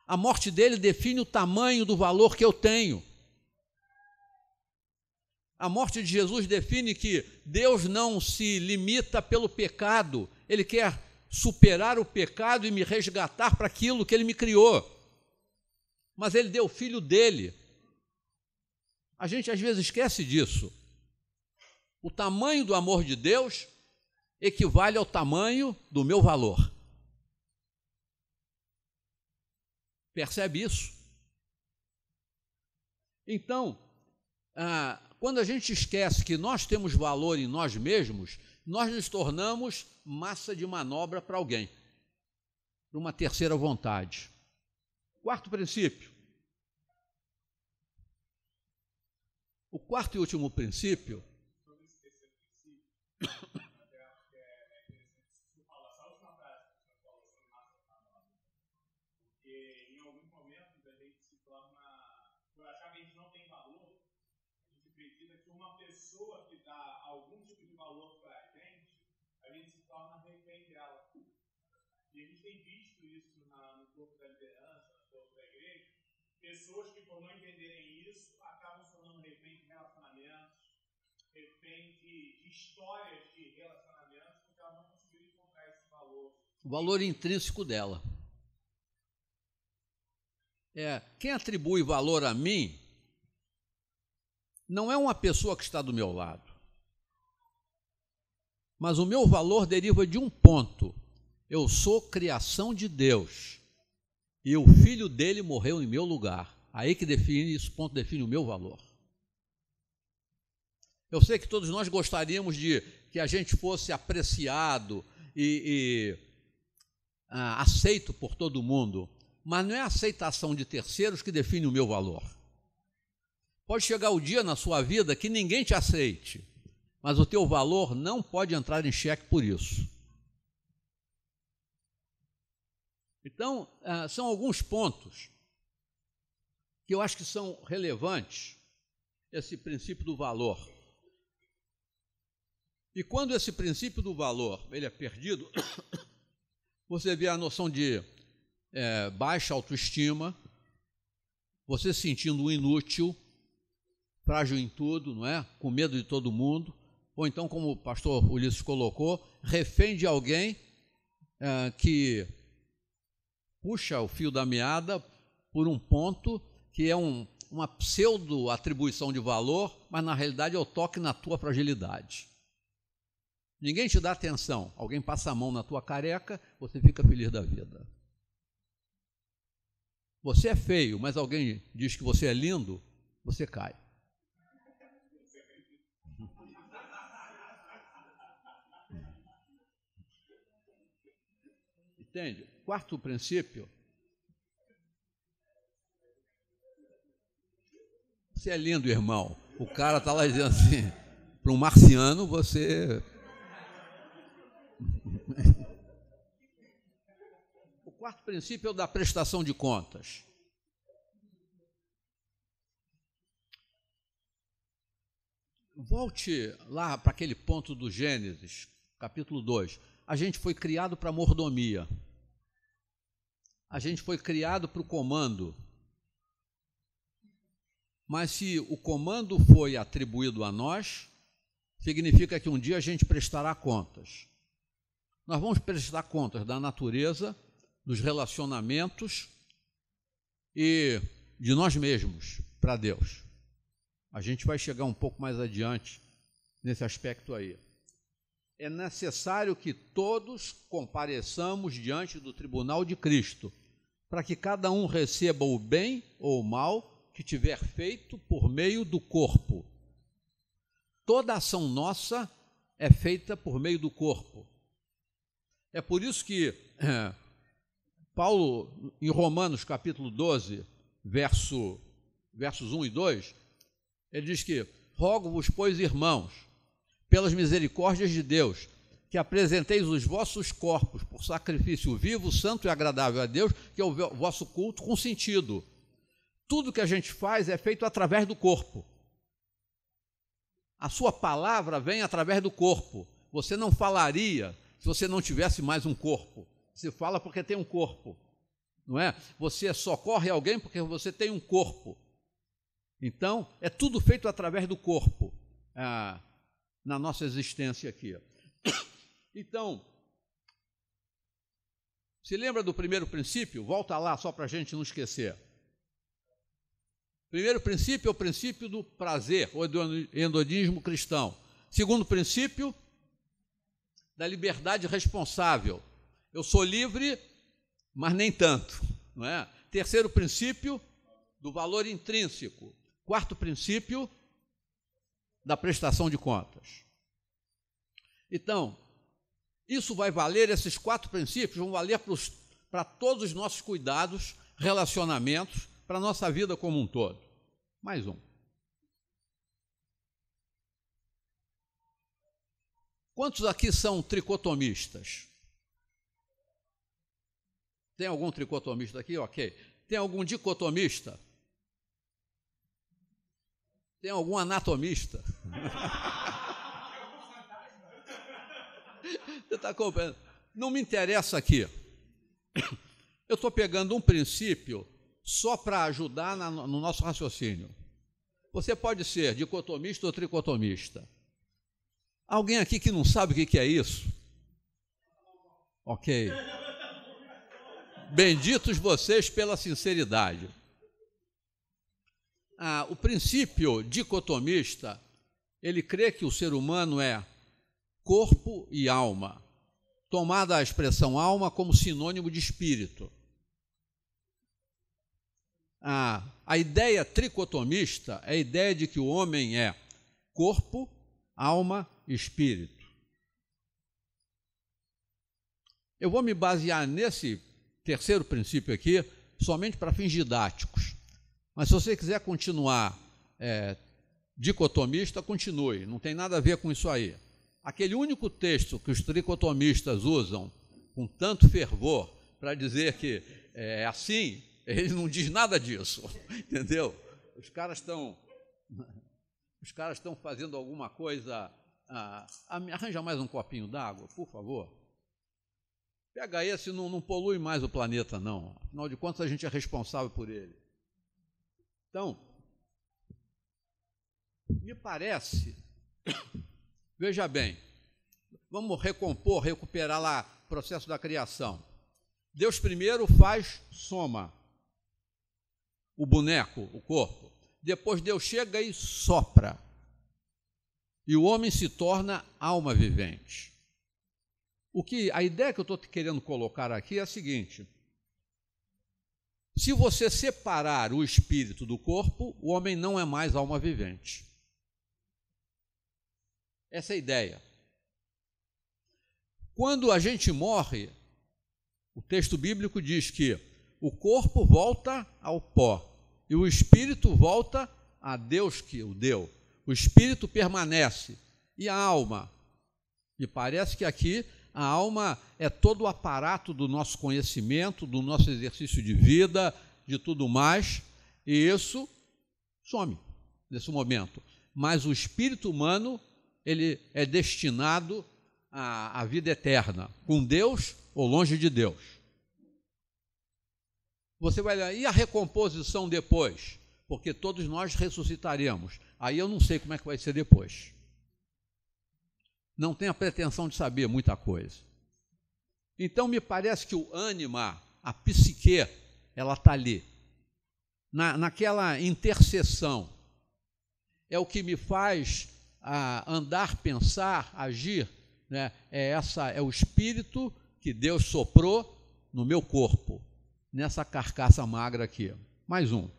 A morte dele define o tamanho do valor que eu tenho. A morte de Jesus define que Deus não se limita pelo pecado, ele quer superar o pecado e me resgatar para aquilo que ele me criou. Mas ele deu o filho dele. A gente às vezes esquece disso. O tamanho do amor de Deus equivale ao tamanho do meu valor. Percebe isso? Então, quando a gente esquece que nós temos valor em nós mesmos, nós nos tornamos massa de manobra para alguém, para uma terceira vontade. Quarto princípio. O quarto e último princípio. Uma pessoa que dá algum tipo de valor para a gente se torna refém dela. E a gente tem visto isso no corpo da liderança, no corpo da igreja. Pessoas que, por não entenderem isso, acabam se tornando refém de relacionamentos, refém de histórias de relacionamentos, porque elas não conseguiram encontrar esse valor. O valor intrínseco dela. Quem atribui valor a mim não é uma pessoa que está do meu lado, mas o meu valor deriva de um ponto: eu sou criação de Deus e o filho dele morreu em meu lugar. Aí que define, esse ponto define o meu valor. Eu sei que todos nós gostaríamos de que a gente fosse apreciado e aceito por todo mundo, mas não é a aceitação de terceiros que define o meu valor. Pode chegar o dia na sua vida que ninguém te aceite, mas o teu valor não pode entrar em xeque por isso. Então, são alguns pontos que eu acho que são relevantes, esse princípio do valor. E quando esse princípio do valor ele é perdido, você vê a noção de baixa autoestima, você se sentindo um inútil, frágil em tudo, não é? Com medo de todo mundo, ou então, como o pastor Ulisses colocou, refém de alguém que puxa o fio da meada por um ponto que é uma pseudo-atribuição de valor, mas na realidade é o toque na tua fragilidade. Ninguém te dá atenção, alguém passa a mão na tua careca, você fica feliz da vida. Você é feio, mas alguém diz que você é lindo, você cai. Entende? Quarto princípio. Você é lindo, irmão. O cara está lá dizendo assim, para um marciano, você... O quarto princípio é o da prestação de contas. Volte lá para aquele ponto do Gênesis, capítulo 2. A gente foi criado para mordomia. A gente foi criado para o comando. Mas se o comando foi atribuído a nós, significa que um dia a gente prestará contas. Nós vamos prestar contas da natureza, dos relacionamentos e de nós mesmos para Deus. A gente vai chegar um pouco mais adiante nesse aspecto aí. É necessário que todos compareçamos diante do tribunal de Cristo, para que cada um receba o bem ou o mal que tiver feito por meio do corpo. Toda ação nossa é feita por meio do corpo. É por isso que Paulo, em Romanos capítulo 12, versos 1 e 2, ele diz que: rogo-vos, pois, irmãos, pelas misericórdias de Deus, que apresenteis os vossos corpos por sacrifício vivo, santo e agradável a Deus, que é o vosso culto com sentido. Tudo que a gente faz é feito através do corpo. A sua palavra vem através do corpo. Você não falaria se você não tivesse mais um corpo. Se fala porque tem um corpo, não é? Você socorre alguém porque você tem um corpo. Então, é tudo feito através do corpo, na nossa existência aqui. Então, se lembra do primeiro princípio? Volta lá, só para a gente não esquecer. Primeiro princípio é o princípio do prazer, ou do hedonismo cristão. Segundo princípio, da liberdade responsável. Eu sou livre, mas nem tanto, não é? Terceiro princípio, do valor intrínseco. Quarto princípio, da prestação de contas. Então, isso vai valer, esses 4 princípios vão valer para todos os nossos cuidados, relacionamentos, para a nossa vida como um todo. Mais um. Quantos aqui são tricotomistas? Tem algum tricotomista aqui? Ok. Tem algum dicotomista? Tem algum anatomista? Você está compreendendo? Não me interessa aqui. Eu estou pegando um princípio só para ajudar no nosso raciocínio. Você pode ser dicotomista ou tricotomista. Alguém aqui que não sabe o que é isso? Ok. Benditos vocês pela sinceridade. O princípio dicotomista, ele crê que o ser humano é corpo e alma, tomada a expressão alma como sinônimo de espírito. A ideia tricotomista é a ideia de que o homem é corpo, alma e espírito. Eu vou me basear nesse terceiro princípio aqui somente para fins didáticos. Mas se você quiser continuar dicotomista, continue, não tem nada a ver com isso aí. Aquele único texto que os tricotomistas usam com tanto fervor para dizer que é assim, ele não diz nada disso, entendeu? Os caras estão fazendo alguma coisa. Arranja mais um copinho d'água, por favor. Pega esse, não polui mais o planeta, não. Afinal de contas, a gente é responsável por ele. Então, me parece, veja bem, vamos recuperar lá o processo da criação. Deus primeiro faz soma, o boneco, o corpo. Depois Deus chega e sopra. E o homem se torna alma vivente. A ideia que eu estou querendo colocar aqui é a seguinte: se você separar o espírito do corpo, o homem não é mais alma vivente. Essa é a ideia. Quando a gente morre, o texto bíblico diz que o corpo volta ao pó e o espírito volta a Deus que o deu. O espírito permanece. E a alma? Me parece que aqui a alma é todo o aparato do nosso conhecimento, do nosso exercício de vida, de tudo mais, e isso some nesse momento. Mas o espírito humano, ele é destinado à vida eterna, com Deus ou longe de Deus. Você vai lá, e a recomposição depois? Porque todos nós ressuscitaremos. Aí eu não sei como é que vai ser depois. Não tenho a pretensão de saber muita coisa. Então, me parece que o ânima, a psique, ela está ali, naquela interseção. É o que me faz andar, pensar, agir, né? É o espírito que Deus soprou no meu corpo, nessa carcaça magra aqui. Mais um.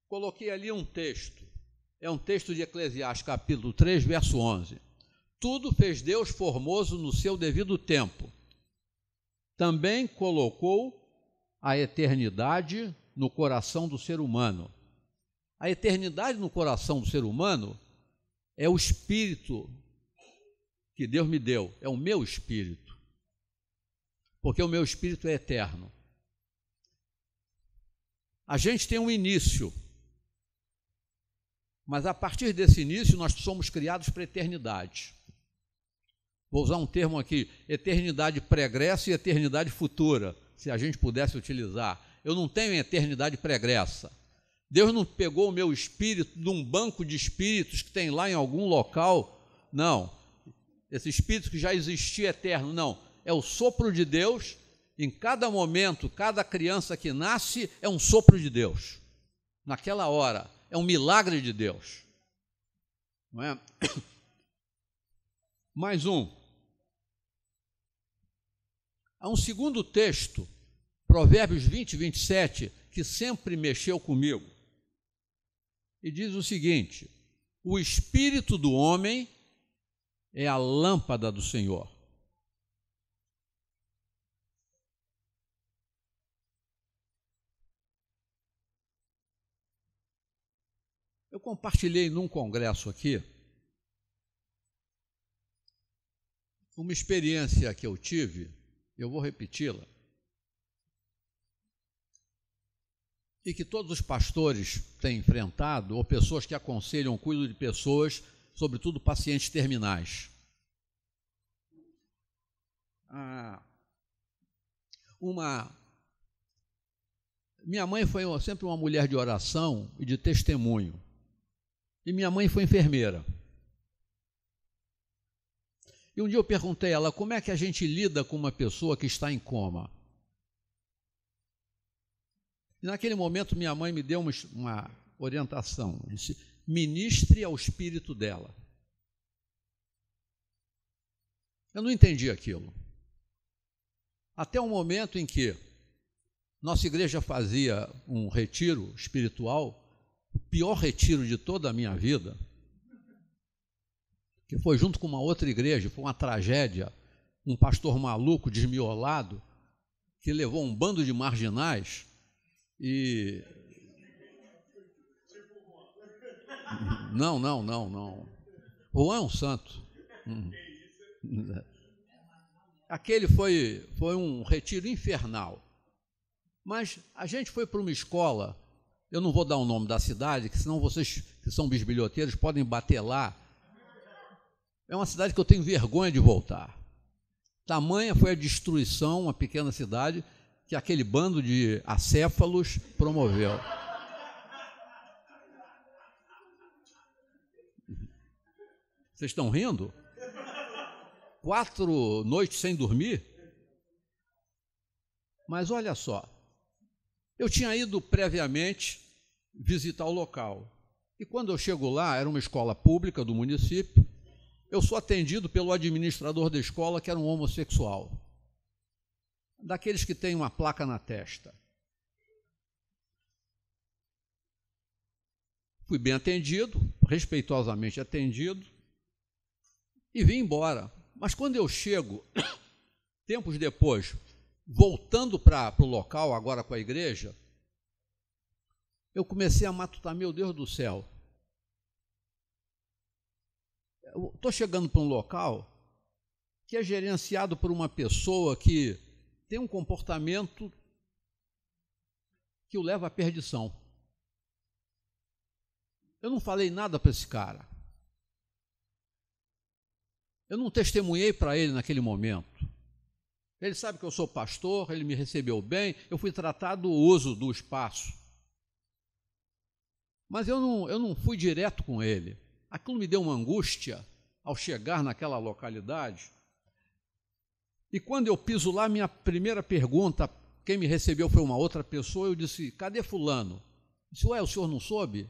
Coloquei ali um texto, é um texto de Eclesiastes, capítulo 3, verso 11. Tudo fez Deus formoso no seu devido tempo. Também colocou a eternidade no coração do ser humano. A eternidade no coração do ser humano é o espírito que Deus me deu, é o meu espírito, porque o meu espírito é eterno. A gente tem um início, Mas a partir desse início nós somos criados para a eternidade. Vou usar um termo aqui, eternidade pregressa e eternidade futura, se a gente pudesse utilizar. Eu não tenho eternidade pregressa. Deus não pegou o meu espírito de um banco de espíritos que tem lá em algum local. Não. Esse espírito que já existia eterno, não. É o sopro de Deus. Em cada momento, cada criança que nasce é um sopro de Deus. Naquela hora, é um milagre de Deus. Não é? Mais um. Há um segundo texto, Provérbios 20, 27, que sempre mexeu comigo. E diz o seguinte: o espírito do homem é a lâmpada do Senhor. Eu compartilhei num congresso aqui uma experiência que eu tive, eu vou repeti-la, e que todos os pastores têm enfrentado, ou pessoas que aconselham, cuidam de pessoas, sobretudo pacientes terminais. Minha mãe foi sempre uma mulher de oração e de testemunho. E minha mãe foi enfermeira. E um dia eu perguntei a ela, como é que a gente lida com uma pessoa que está em coma? E naquele momento minha mãe me deu uma orientação, disse, ministre ao espírito dela. Eu não entendi aquilo. Até o momento em que nossa igreja fazia um retiro espiritual, o pior retiro de toda a minha vida, que foi junto com uma outra igreja, foi uma tragédia, um pastor maluco, desmiolado, que levou um bando de marginais e... Não. Juan é um santo. Aquele foi um retiro infernal. Mas a gente foi para uma escola, eu não vou dar o nome da cidade, que senão vocês que são bisbilhoteiros podem bater lá. É uma cidade que eu tenho vergonha de voltar. Tamanha foi a destruição, uma pequena cidade, que aquele bando de acéfalos promoveu. Vocês estão rindo? 4 noites sem dormir? Mas olha só, eu tinha ido previamente visitar o local. E quando eu chego lá, era uma escola pública do município, eu sou atendido pelo administrador da escola, que era um homossexual, daqueles que têm uma placa na testa. Fui bem atendido, respeitosamente atendido, e vim embora. Mas quando eu chego, tempos depois, voltando para o local, agora com a igreja, eu comecei a matutar, meu Deus do céu, estou chegando para um local que é gerenciado por uma pessoa que tem um comportamento que o leva à perdição. Eu não falei nada para esse cara. Eu não testemunhei para ele naquele momento. Ele sabe que eu sou pastor, ele me recebeu bem, eu fui tratado do uso do espaço. Mas eu não fui direto com ele. Aquilo me deu uma angústia ao chegar naquela localidade. E quando eu piso lá, minha primeira pergunta, quem me recebeu foi uma outra pessoa, eu disse, cadê fulano? Ele disse, ué, o senhor não soube?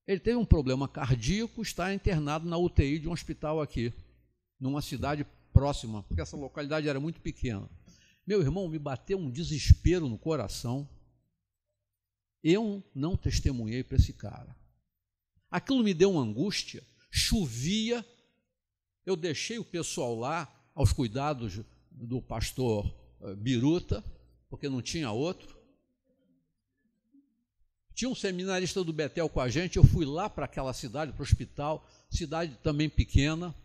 Ele teve um problema cardíaco, está internado na UTI de um hospital aqui, numa cidade próxima, porque essa localidade era muito pequena. Meu irmão, me bateu um desespero no coração. Eu não testemunhei para esse cara. Aquilo me deu uma angústia, chovia, eu deixei o pessoal lá, aos cuidados do pastor Biruta, porque não tinha outro. Tinha um seminarista do Betel com a gente, eu fui lá para aquela cidade, para o hospital, cidade também pequena.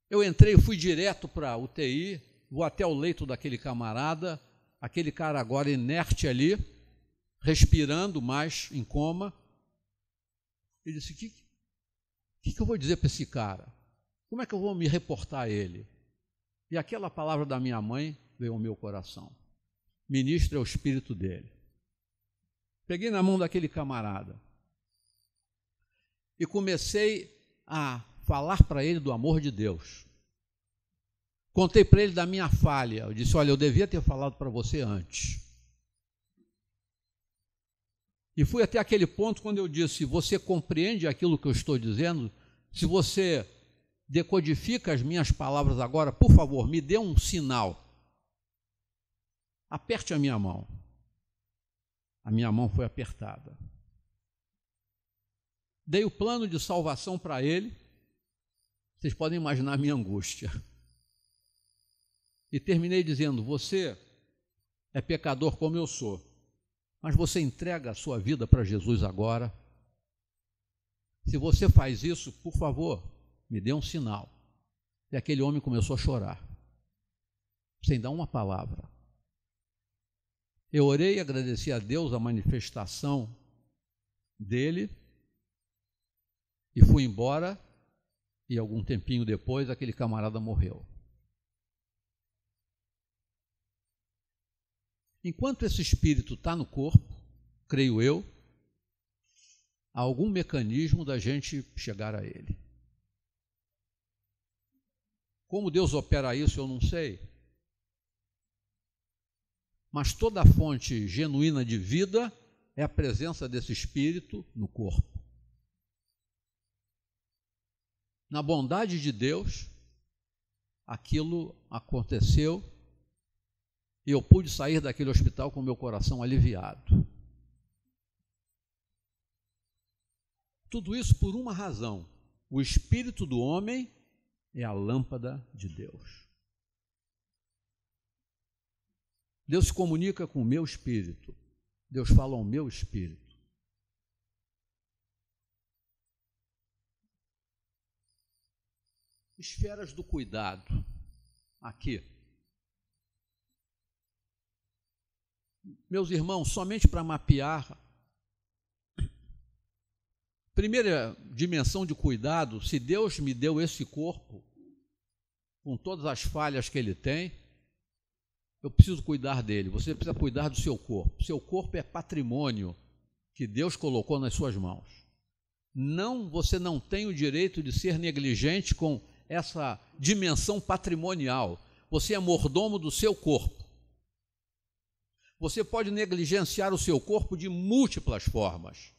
Eu entrei, fui direto para a UTI, vou até o leito daquele camarada, aquele cara agora inerte ali, respirando, mas em coma. E disse, o que eu vou dizer para esse cara? Como é que eu vou me reportar a ele? E aquela palavra da minha mãe veio ao meu coração. Ministro é o espírito dele. Peguei na mão daquele camarada e comecei a falar para ele do amor de Deus. Contei para ele da minha falha. Eu disse, olha, eu devia ter falado para você antes. E fui até aquele ponto quando eu disse, você compreende aquilo que eu estou dizendo? Se você decodifica as minhas palavras agora, por favor, me dê um sinal. Aperte a minha mão. A minha mão foi apertada. Dei o plano de salvação para ele. Vocês podem imaginar a minha angústia. E terminei dizendo, você é pecador como eu sou, mas você entrega a sua vida para Jesus agora. Se você faz isso, por favor, me dê um sinal. E aquele homem começou a chorar, sem dar uma palavra. Eu orei e agradeci a Deus a manifestação dele e fui embora, e algum tempinho depois aquele camarada morreu. Enquanto esse espírito está no corpo, creio eu, há algum mecanismo da gente chegar a ele. Como Deus opera isso, eu não sei. Mas toda a fonte genuína de vida é a presença desse espírito no corpo. Na bondade de Deus, aquilo aconteceu e eu pude sair daquele hospital com meu coração aliviado. Tudo isso por uma razão: o espírito do homem é a lâmpada de Deus. Deus se comunica com o meu espírito, Deus fala ao meu espírito. Esferas do cuidado, aqui. Meus irmãos, somente para mapear, primeira dimensão de cuidado, se Deus me deu esse corpo, com todas as falhas que ele tem, eu preciso cuidar dele. Você precisa cuidar do seu corpo. Seu corpo é patrimônio que Deus colocou nas suas mãos. Você não tem o direito de ser negligente com essa dimensão patrimonial. Você é mordomo do seu corpo. Você pode negligenciar o seu corpo de múltiplas formas.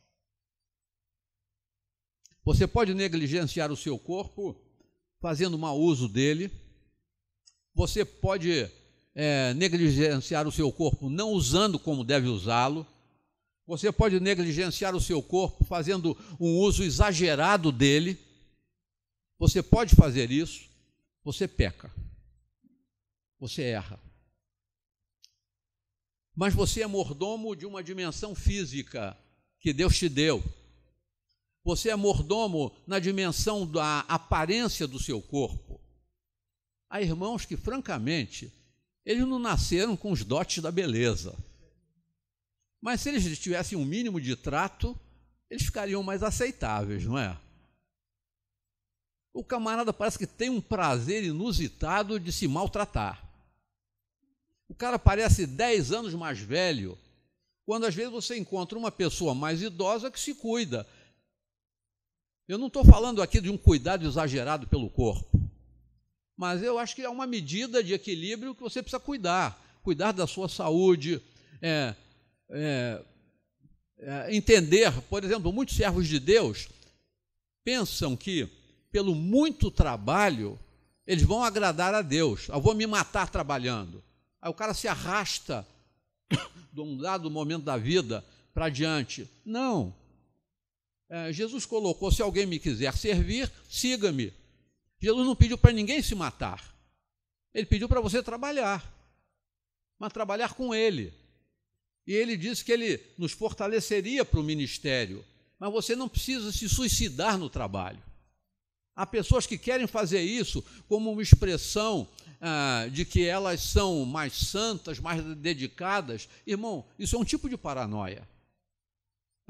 Você pode negligenciar o seu corpo fazendo mau uso dele. Você pode negligenciar o seu corpo não usando como deve usá-lo. Você pode negligenciar o seu corpo fazendo um uso exagerado dele. Você pode fazer isso, você peca. Você erra. Mas você é mordomo de uma dimensão física que Deus te deu. Você é mordomo na dimensão da aparência do seu corpo. Há irmãos que, francamente, eles não nasceram com os dotes da beleza. Mas se eles tivessem um mínimo de trato, eles ficariam mais aceitáveis, não é? O camarada parece que tem um prazer inusitado de se maltratar. O cara parece 10 anos mais velho, quando às vezes você encontra uma pessoa mais idosa que se cuida. Eu não estou falando aqui de um cuidado exagerado pelo corpo, mas eu acho que é uma medida de equilíbrio que você precisa cuidar da sua saúde, entender, por exemplo, muitos servos de Deus pensam que pelo muito trabalho eles vão agradar a Deus. Eu vou me matar trabalhando. Aí o cara se arrasta de um dado momento da vida para adiante. Não. Jesus colocou, se alguém me quiser servir, siga-me. Jesus não pediu para ninguém se matar. Ele pediu para você trabalhar, mas trabalhar com Ele. E Ele disse que Ele nos fortaleceria para o ministério, mas você não precisa se suicidar no trabalho. Há pessoas que querem fazer isso como uma expressão de que elas são mais santas, mais dedicadas. Irmão, isso é um tipo de paranoia.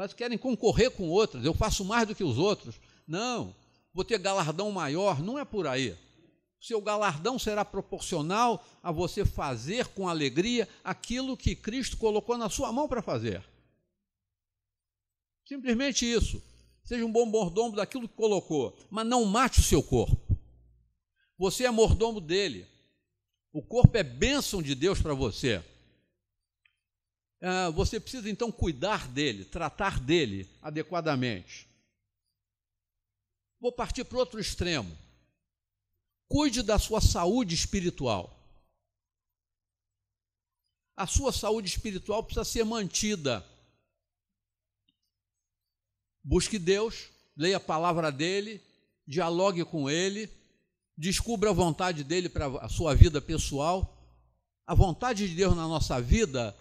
Parece que querem concorrer com outras. Eu faço mais do que os outros. Não, vou ter galardão maior. Não é por aí. Seu galardão será proporcional a você fazer com alegria aquilo que Cristo colocou na sua mão para fazer. Simplesmente isso. Seja um bom mordomo daquilo que colocou, mas não mate o seu corpo. Você é mordomo dele. O corpo é bênção de Deus para você. Você precisa, então, cuidar dele, tratar dele adequadamente. Vou partir para outro extremo. Cuide da sua saúde espiritual. A sua saúde espiritual precisa ser mantida. Busque Deus, leia a palavra dele, dialogue com ele, descubra a vontade dele para a sua vida pessoal. A vontade de Deus na nossa vida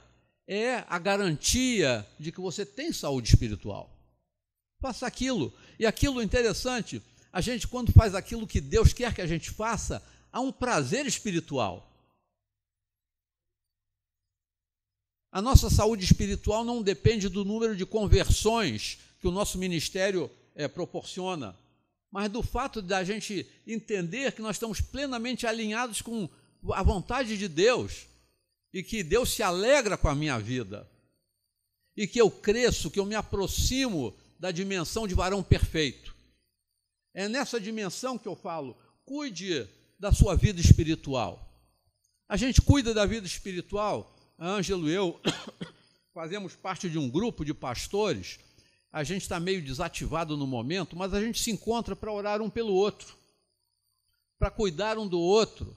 é a garantia de que você tem saúde espiritual. Faça aquilo. E aquilo interessante, a gente quando faz aquilo que Deus quer que a gente faça, há um prazer espiritual. A nossa saúde espiritual não depende do número de conversões que o nosso ministério proporciona, mas do fato de a gente entender que nós estamos plenamente alinhados com a vontade de Deus e que Deus se alegra com a minha vida e que eu cresço, que eu me aproximo da dimensão de varão perfeito. É nessa dimensão que eu falo, cuide da sua vida espiritual. A gente cuida da vida espiritual, a Ângelo e eu fazemos parte de um grupo de pastores. A gente está meio desativado no momento, mas a gente se encontra para orar um pelo outro, para cuidar um do outro.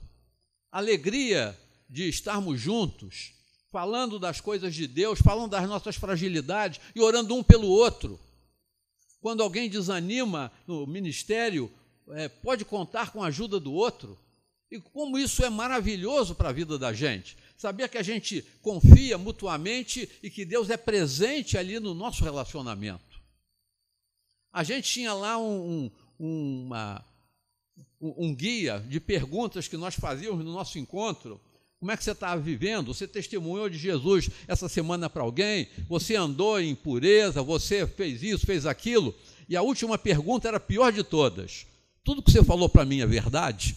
A alegria de estarmos juntos, falando das coisas de Deus, falando das nossas fragilidades e orando um pelo outro. Quando alguém desanima no ministério, pode contar com a ajuda do outro. E como isso é maravilhoso para a vida da gente. Saber que a gente confia mutuamente e que Deus é presente ali no nosso relacionamento. A gente tinha lá um guia de perguntas que nós fazíamos no nosso encontro. Como é que você está vivendo? Você testemunhou de Jesus essa semana para alguém? Você andou em pureza? Você fez isso, fez aquilo? E a última pergunta era a pior de todas. Tudo que você falou para mim é verdade?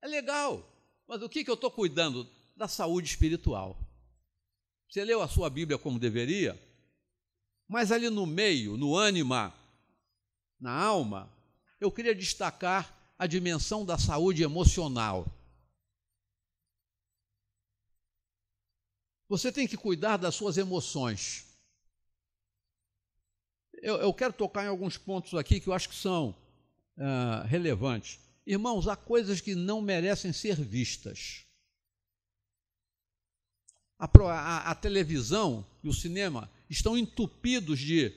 É legal. Mas o que eu estou cuidando? Da saúde espiritual. Você leu a sua Bíblia como deveria, mas ali no meio, no ânima, na alma, eu queria destacar a dimensão da saúde emocional. Você tem que cuidar das suas emoções. Eu quero tocar em alguns pontos aqui que eu acho que são relevantes. Irmãos, há coisas que não merecem ser vistas. A televisão e o cinema estão entupidos de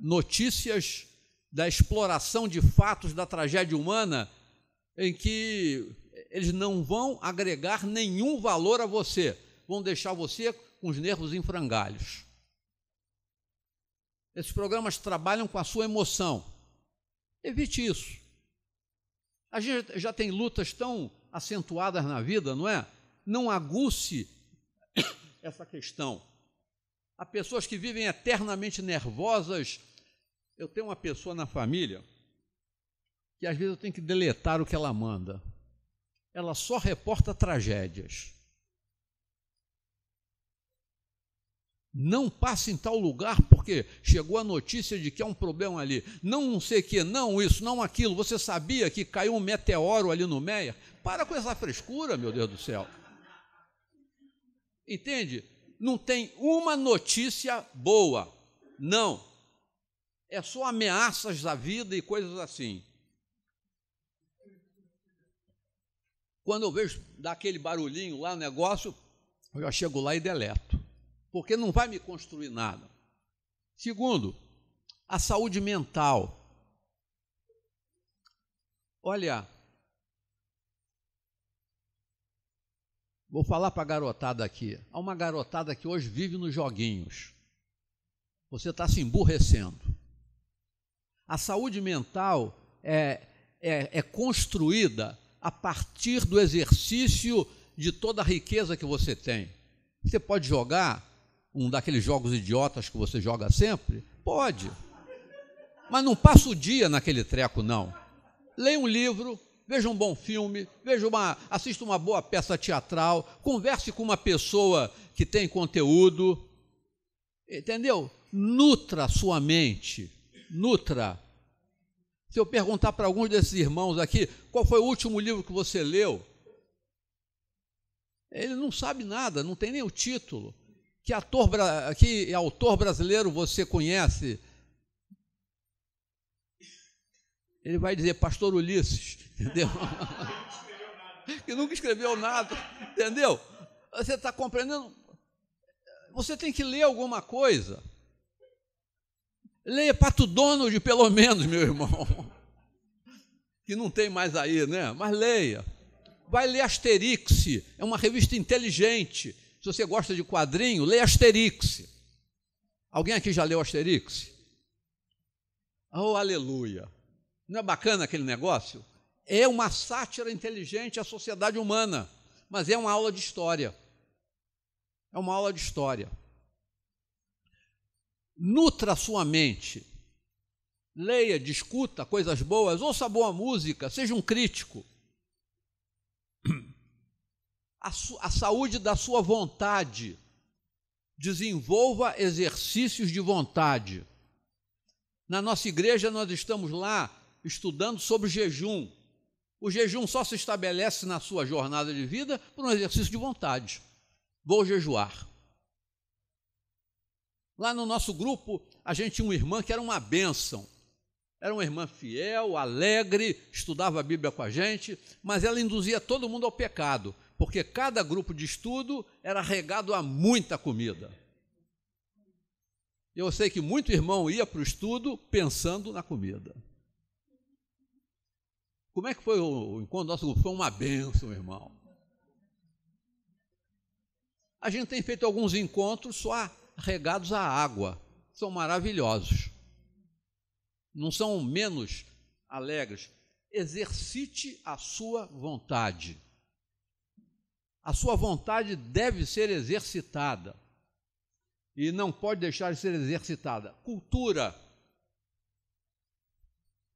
notícias da exploração de fatos da tragédia humana em que eles não vão agregar nenhum valor a você, vão deixar você com os nervos em frangalhos. Esses programas trabalham com a sua emoção. Evite isso. A gente já tem lutas tão acentuadas na vida, não é? Não aguce essa questão. Há pessoas que vivem eternamente nervosas. Eu tenho uma pessoa na família que às vezes eu tenho que deletar o que ela manda. Ela só reporta tragédias. Não passe em tal lugar porque chegou a notícia de que há um problema ali. Não sei o que, não isso, não aquilo. Você sabia que caiu um meteoro ali no Meia? Para com essa frescura, meu Deus do céu. Entende? Não tem uma notícia boa. Não. É só ameaças da vida e coisas assim. Quando eu vejo dar aquele barulhinho lá no negócio, eu já chego lá e deleto. Porque não vai me construir nada. Segundo, a saúde mental. Olha, vou falar para a garotada aqui. Há uma garotada que hoje vive nos joguinhos. Você está se emburrecendo. A saúde mental é construída a partir do exercício de toda a riqueza que você tem. Você pode jogar um daqueles jogos idiotas que você joga sempre? Pode. Mas não passa o dia naquele treco, não. Leia um livro, veja um bom filme, assista uma boa peça teatral, converse com uma pessoa que tem conteúdo, entendeu? Nutra a sua mente, nutra. Se eu perguntar para alguns desses irmãos aqui, qual foi o último livro que você leu? Ele não sabe nada, não tem nem o título. Que autor brasileiro você conhece? Ele vai dizer Pastor Ulisses, entendeu? Que nunca escreveu nada, entendeu? Você está compreendendo? Você tem que ler alguma coisa. Leia Pato Donald, pelo menos, meu irmão. Que não tem mais aí, né? Mas leia. Vai ler Asterix, é uma revista inteligente. Se você gosta de quadrinho, leia Asterix. Alguém aqui já leu Asterix? Oh, aleluia! Não é bacana aquele negócio? É uma sátira inteligente à sociedade humana, mas é uma aula de história. É uma aula de história. Nutra a sua mente. Leia, discuta coisas boas, ouça boa música, seja um crítico. A saúde da sua vontade. Desenvolva exercícios de vontade. Na nossa igreja nós estamos lá estudando sobre jejum. O jejum só se estabelece na sua jornada de vida por um exercício de vontade. Vou jejuar. Lá no nosso grupo, a gente tinha uma irmã que era uma bênção. Era uma irmã fiel, alegre, estudava a Bíblia com a gente, mas ela induzia todo mundo ao pecado, porque cada grupo de estudo era regado a muita comida. Eu sei que muito irmão ia para o estudo pensando na comida. Como é que foi o encontro do nosso grupo? Foi uma bênção, irmão. A gente tem feito alguns encontros só regados à água. São maravilhosos. Não são menos alegres. Exercite a sua vontade. A sua vontade deve ser exercitada. E não pode deixar de ser exercitada. Cultura.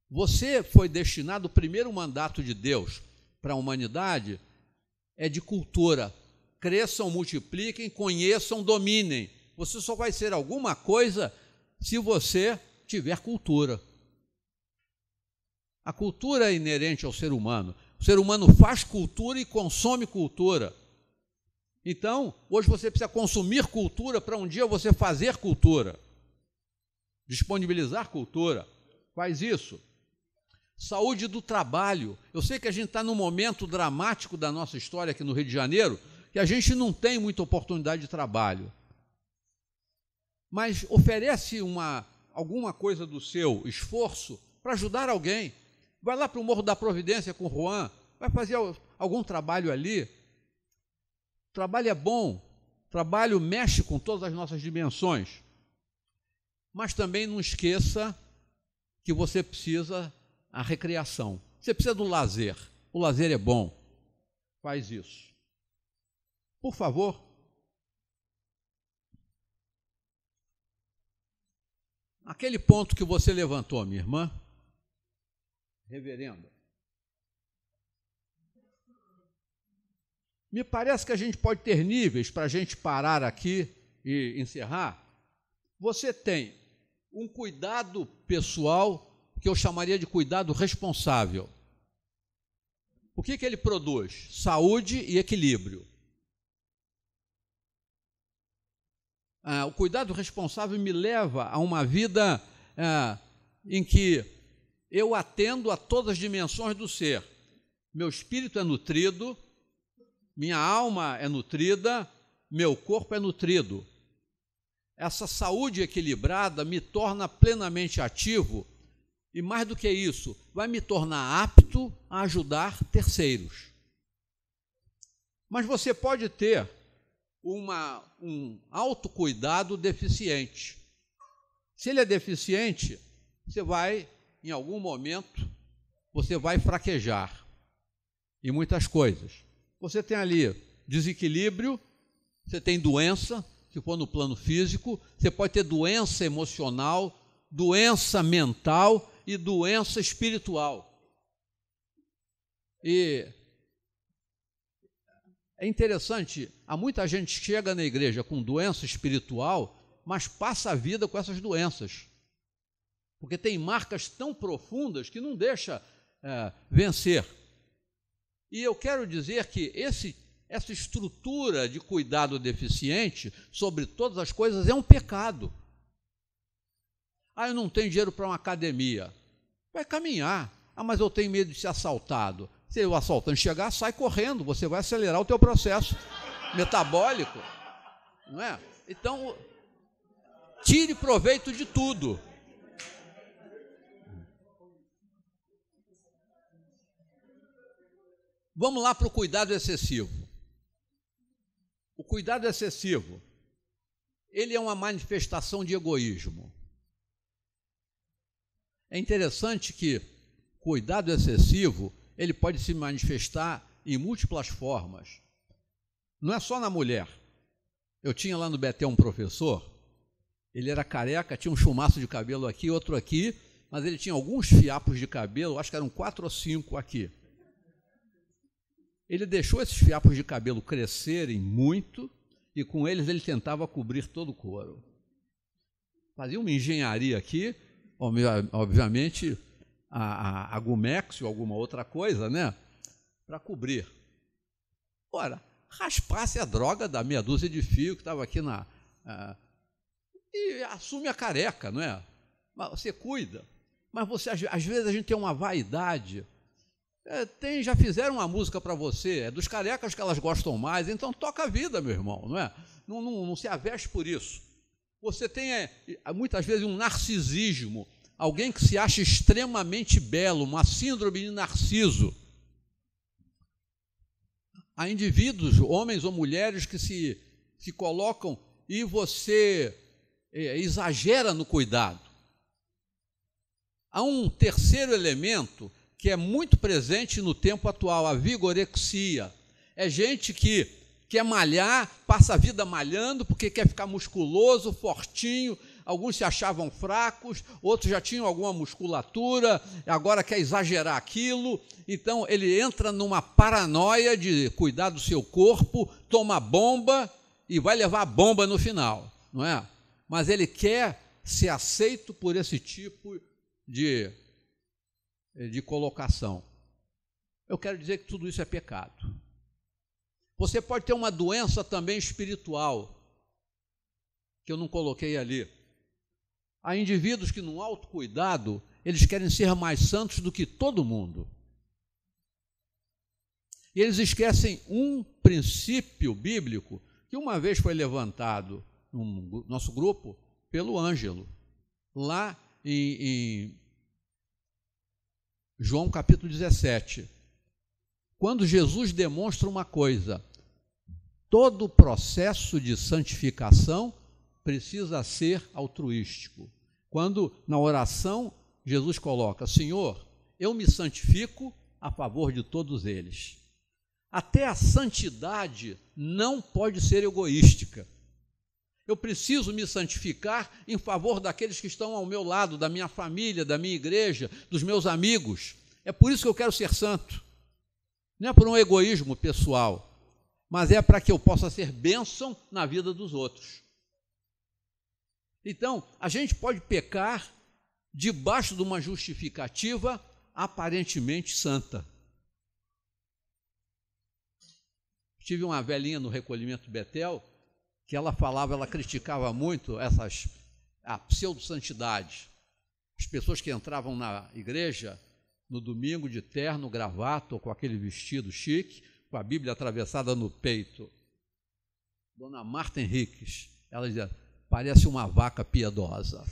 Você foi destinado, o primeiro mandato de Deus para a humanidade é de cultura. Cresçam, multipliquem, conheçam, dominem. Você só vai ser alguma coisa se você tiver cultura. A cultura é inerente ao ser humano. O ser humano faz cultura e consome cultura. Então, hoje você precisa consumir cultura para um dia você fazer cultura. Disponibilizar cultura. Faz isso. Saúde do trabalho. Eu sei que a gente está num momento dramático da nossa história aqui no Rio de Janeiro, que a gente não tem muita oportunidade de trabalho. Mas oferece alguma coisa do seu esforço para ajudar alguém. Vai lá para o Morro da Providência com o Juan, vai fazer algum trabalho ali. O trabalho é bom, o trabalho mexe com todas as nossas dimensões. Mas também não esqueça que você precisa da recreação. Você precisa do lazer. O lazer é bom. Faz isso. Por favor. Aquele ponto que você levantou, minha irmã, reverenda, me parece que a gente pode ter níveis para a gente parar aqui e encerrar. Você tem um cuidado pessoal que eu chamaria de cuidado responsável. O que ele produz? Saúde e equilíbrio. O cuidado responsável me leva a uma vida em que eu atendo a todas as dimensões do ser. Meu espírito é nutrido, minha alma é nutrida, meu corpo é nutrido. Essa saúde equilibrada me torna plenamente ativo e, mais do que isso, vai me tornar apto a ajudar terceiros. Mas você pode ter um autocuidado deficiente. Se ele é deficiente, em algum momento, você vai fraquejar em muitas coisas. Você tem ali desequilíbrio, você tem doença, se for no plano físico, você pode ter doença emocional, doença mental e doença espiritual. E é interessante, há muita gente que chega na igreja com doença espiritual, mas passa a vida com essas doenças, porque tem marcas tão profundas que não deixa vencer. E eu quero dizer que essa estrutura de cuidado deficiente sobre todas as coisas é um pecado. Eu não tenho dinheiro para uma academia. Vai caminhar. Mas eu tenho medo de ser assaltado. Se o assaltante chegar, sai correndo, você vai acelerar o teu processo metabólico, não é? Então, tire proveito de tudo. Vamos lá para o cuidado excessivo. O cuidado excessivo, ele é uma manifestação de egoísmo. É interessante que cuidado excessivo, ele pode se manifestar em múltiplas formas. Não é só na mulher. Eu tinha lá no Betel um professor, ele era careca, tinha um chumaço de cabelo aqui, outro aqui, mas ele tinha alguns fiapos de cabelo, acho que eram 4 ou 5 aqui. Ele deixou esses fiapos de cabelo crescerem muito e com eles ele tentava cobrir todo o couro. Fazia uma engenharia aqui, obviamente, a Gumex ou alguma outra coisa, né, para cobrir. Ora, raspasse a droga da meia dúzia de fio que estava aqui e assume a careca, não é? Mas você cuida. Mas você, às vezes a gente tem uma vaidade. Já fizeram uma música para você, é dos carecas que elas gostam mais, então toca a vida, meu irmão, não é? Não se aveste por isso. Você tem, muitas vezes, um narcisismo, alguém que se acha extremamente belo, uma síndrome de Narciso. Há indivíduos, homens ou mulheres, que se colocam e você exagera no cuidado. Há um terceiro elemento que é muito presente no tempo atual, a vigorexia. É gente que quer malhar, passa a vida malhando porque quer ficar musculoso, fortinho. Alguns se achavam fracos, outros já tinham alguma musculatura, agora quer exagerar aquilo. Então, ele entra numa paranoia de cuidar do seu corpo, toma bomba e vai levar a bomba no final, não é? Mas ele quer ser aceito por esse tipo de colocação. Eu quero dizer que tudo isso é pecado. Você pode ter uma doença também espiritual, que eu não coloquei ali. Há indivíduos que, no autocuidado, eles querem ser mais santos do que todo mundo. E eles esquecem um princípio bíblico que uma vez foi levantado no nosso grupo pelo Ângelo, lá em João capítulo 17. Quando Jesus demonstra uma coisa, todo o processo de santificação precisa ser altruístico. Quando na oração Jesus coloca: Senhor, eu me santifico a favor de todos eles. Até a santidade não pode ser egoística. Eu preciso me santificar em favor daqueles que estão ao meu lado, da minha família, da minha igreja, dos meus amigos. É por isso que eu quero ser santo. Não é por um egoísmo pessoal, mas é para que eu possa ser bênção na vida dos outros. Então, a gente pode pecar debaixo de uma justificativa aparentemente santa. Tive uma velhinha no recolhimento Betel, que ela criticava muito a pseudo-santidade. As pessoas que entravam na igreja no domingo de terno, gravata ou com aquele vestido chique, com a Bíblia atravessada no peito. Dona Marta Henriques, ela dizia: parece uma vaca piedosa.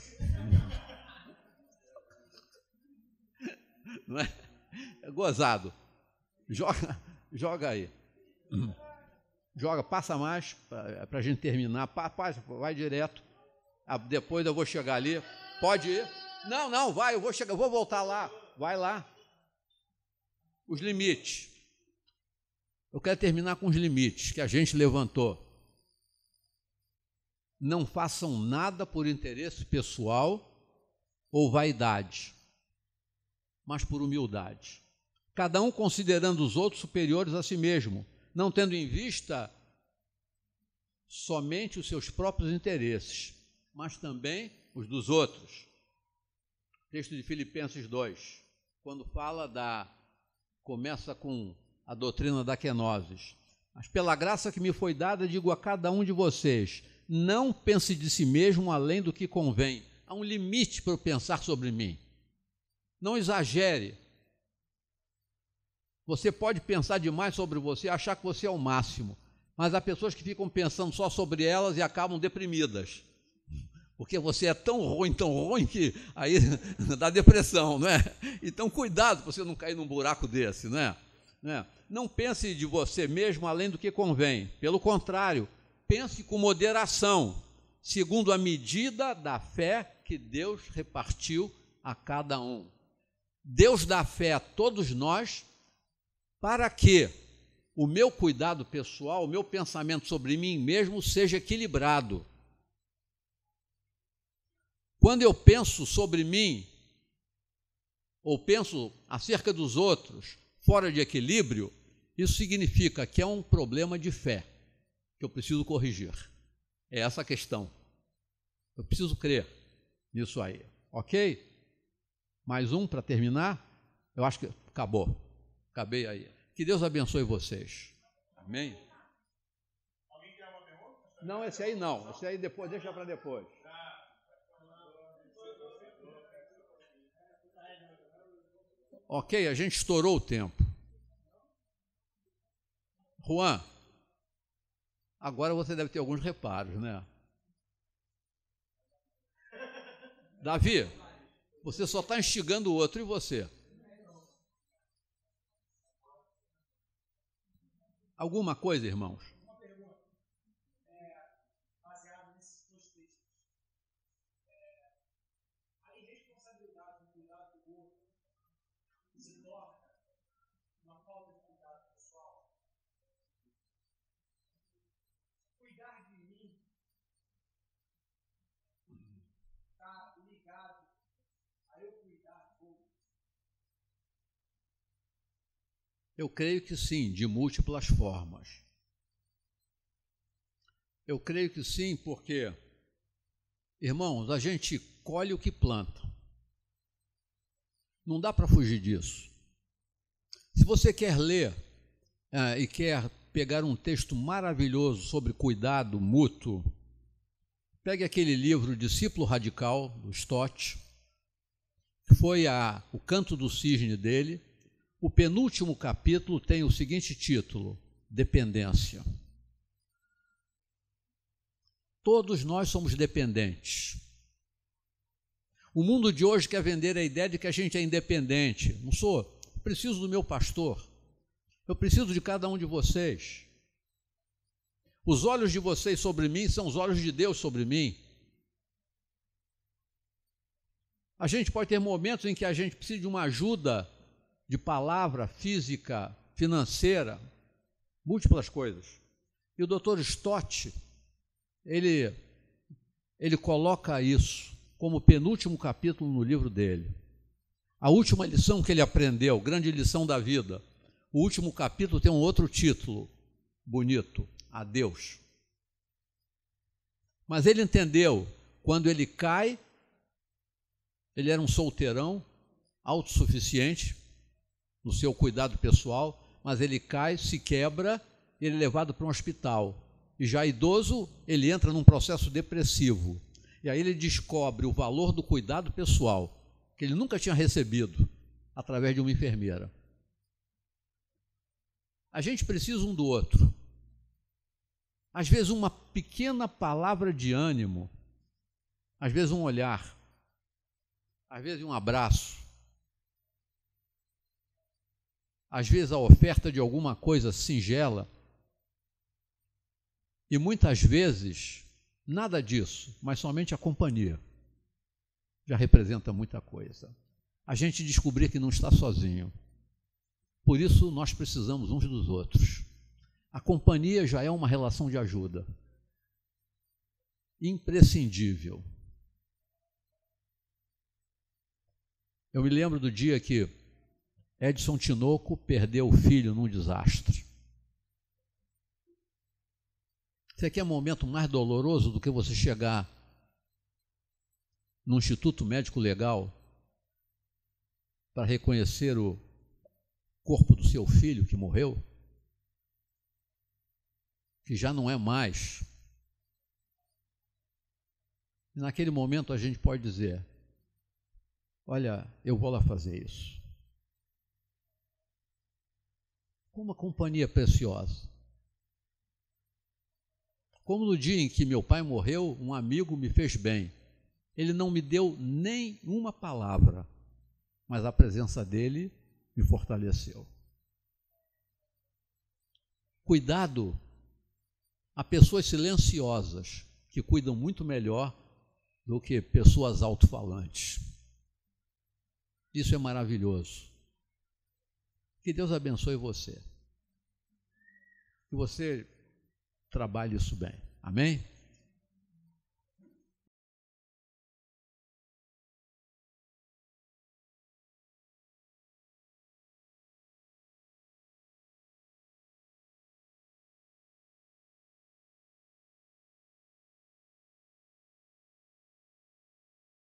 Não é? É gozado. Joga aí. Joga, passa mais, para a gente terminar. Vai direto. Depois eu vou chegar ali. Pode ir. Não, vai, eu vou voltar lá. Vai lá. Os limites. Eu quero terminar com os limites que a gente levantou. Não façam nada por interesse pessoal ou vaidade, mas por humildade. Cada um considerando os outros superiores a si mesmo, não tendo em vista somente os seus próprios interesses, mas também os dos outros. Texto de Filipenses 2, quando começa com a doutrina da kenosis. Mas pela graça que me foi dada, digo a cada um de vocês, não pense de si mesmo além do que convém. Há um limite para eu pensar sobre mim. Não exagere. Você pode pensar demais sobre você, achar que você é o máximo, mas há pessoas que ficam pensando só sobre elas e acabam deprimidas, porque você é tão ruim que aí dá depressão, não é? Então cuidado para você não cair num buraco desse, não é? Não pense de você mesmo além do que convém, pelo contrário, pense com moderação, segundo a medida da fé que Deus repartiu a cada um. Deus dá fé a todos nós para que o meu cuidado pessoal, o meu pensamento sobre mim mesmo seja equilibrado. Quando eu penso sobre mim, ou penso acerca dos outros, fora de equilíbrio, isso significa que é um problema de fé, que eu preciso corrigir. É essa a questão. Eu preciso crer nisso aí, ok? Mais um para terminar? Eu acho que acabei aí. Que Deus abençoe vocês. Amém? Alguém quer uma pergunta? Não, esse aí não. Esse aí depois, deixa para depois. Ok, a gente estourou o tempo. Juan, agora você deve ter alguns reparos, né? Davi, você só está instigando o outro, e você? Alguma coisa, irmãos? Uma pergunta, baseada nesses dois textos. A irresponsabilidade no cuidado do outro se torna uma falta de cuidado pessoal. Cuidar de mim está ligado a eu cuidar do outro. Eu creio que sim, de múltiplas formas. Eu creio que sim, porque, irmãos, a gente colhe o que planta. Não dá para fugir disso. Se você quer ler e quer pegar um texto maravilhoso sobre cuidado mútuo, pegue aquele livro Discípulo Radical, do Stott, que foi o canto do cisne dele. O penúltimo capítulo tem o seguinte título: Dependência. Todos nós somos dependentes. O mundo de hoje quer vender a ideia de que a gente é independente. Não sou. Eu preciso do meu pastor. Eu preciso de cada um de vocês. Os olhos de vocês sobre mim são os olhos de Deus sobre mim. A gente pode ter momentos em que a gente precisa de uma ajuda de palavra, física, financeira, múltiplas coisas. E o Dr. Stott, ele coloca isso como penúltimo capítulo no livro dele. A última lição que ele aprendeu, grande lição da vida. O último capítulo tem um outro título bonito: Adeus. Mas ele entendeu, quando ele cai, ele era um solteirão, autossuficiente, no seu cuidado pessoal, mas ele cai, se quebra, ele é levado para um hospital. E já idoso, ele entra num processo depressivo. E aí ele descobre o valor do cuidado pessoal, que ele nunca tinha recebido, através de uma enfermeira. A gente precisa um do outro. Às vezes uma pequena palavra de ânimo, às vezes um olhar, às vezes um abraço, às vezes a oferta de alguma coisa singela, e muitas vezes nada disso, mas somente a companhia já representa muita coisa. A gente descobrir que não está sozinho. Por isso nós precisamos uns dos outros. A companhia já é uma relação de ajuda. imprescindível. Eu me lembro do dia que Edson Tinoco perdeu o filho num desastre. Você quer momento mais doloroso do que você chegar no Instituto Médico Legal para reconhecer o corpo do seu filho que morreu? Que já não é mais. E naquele momento a gente pode dizer: olha, eu vou lá fazer isso. Com uma companhia preciosa. Como no dia em que meu pai morreu, um amigo me fez bem. Ele não me deu nem uma palavra, mas a presença dele me fortaleceu. Cuidado a pessoas silenciosas, que cuidam muito melhor do que pessoas alto-falantes. Isso é maravilhoso. Que Deus abençoe você. Que você trabalhe isso bem. Amém?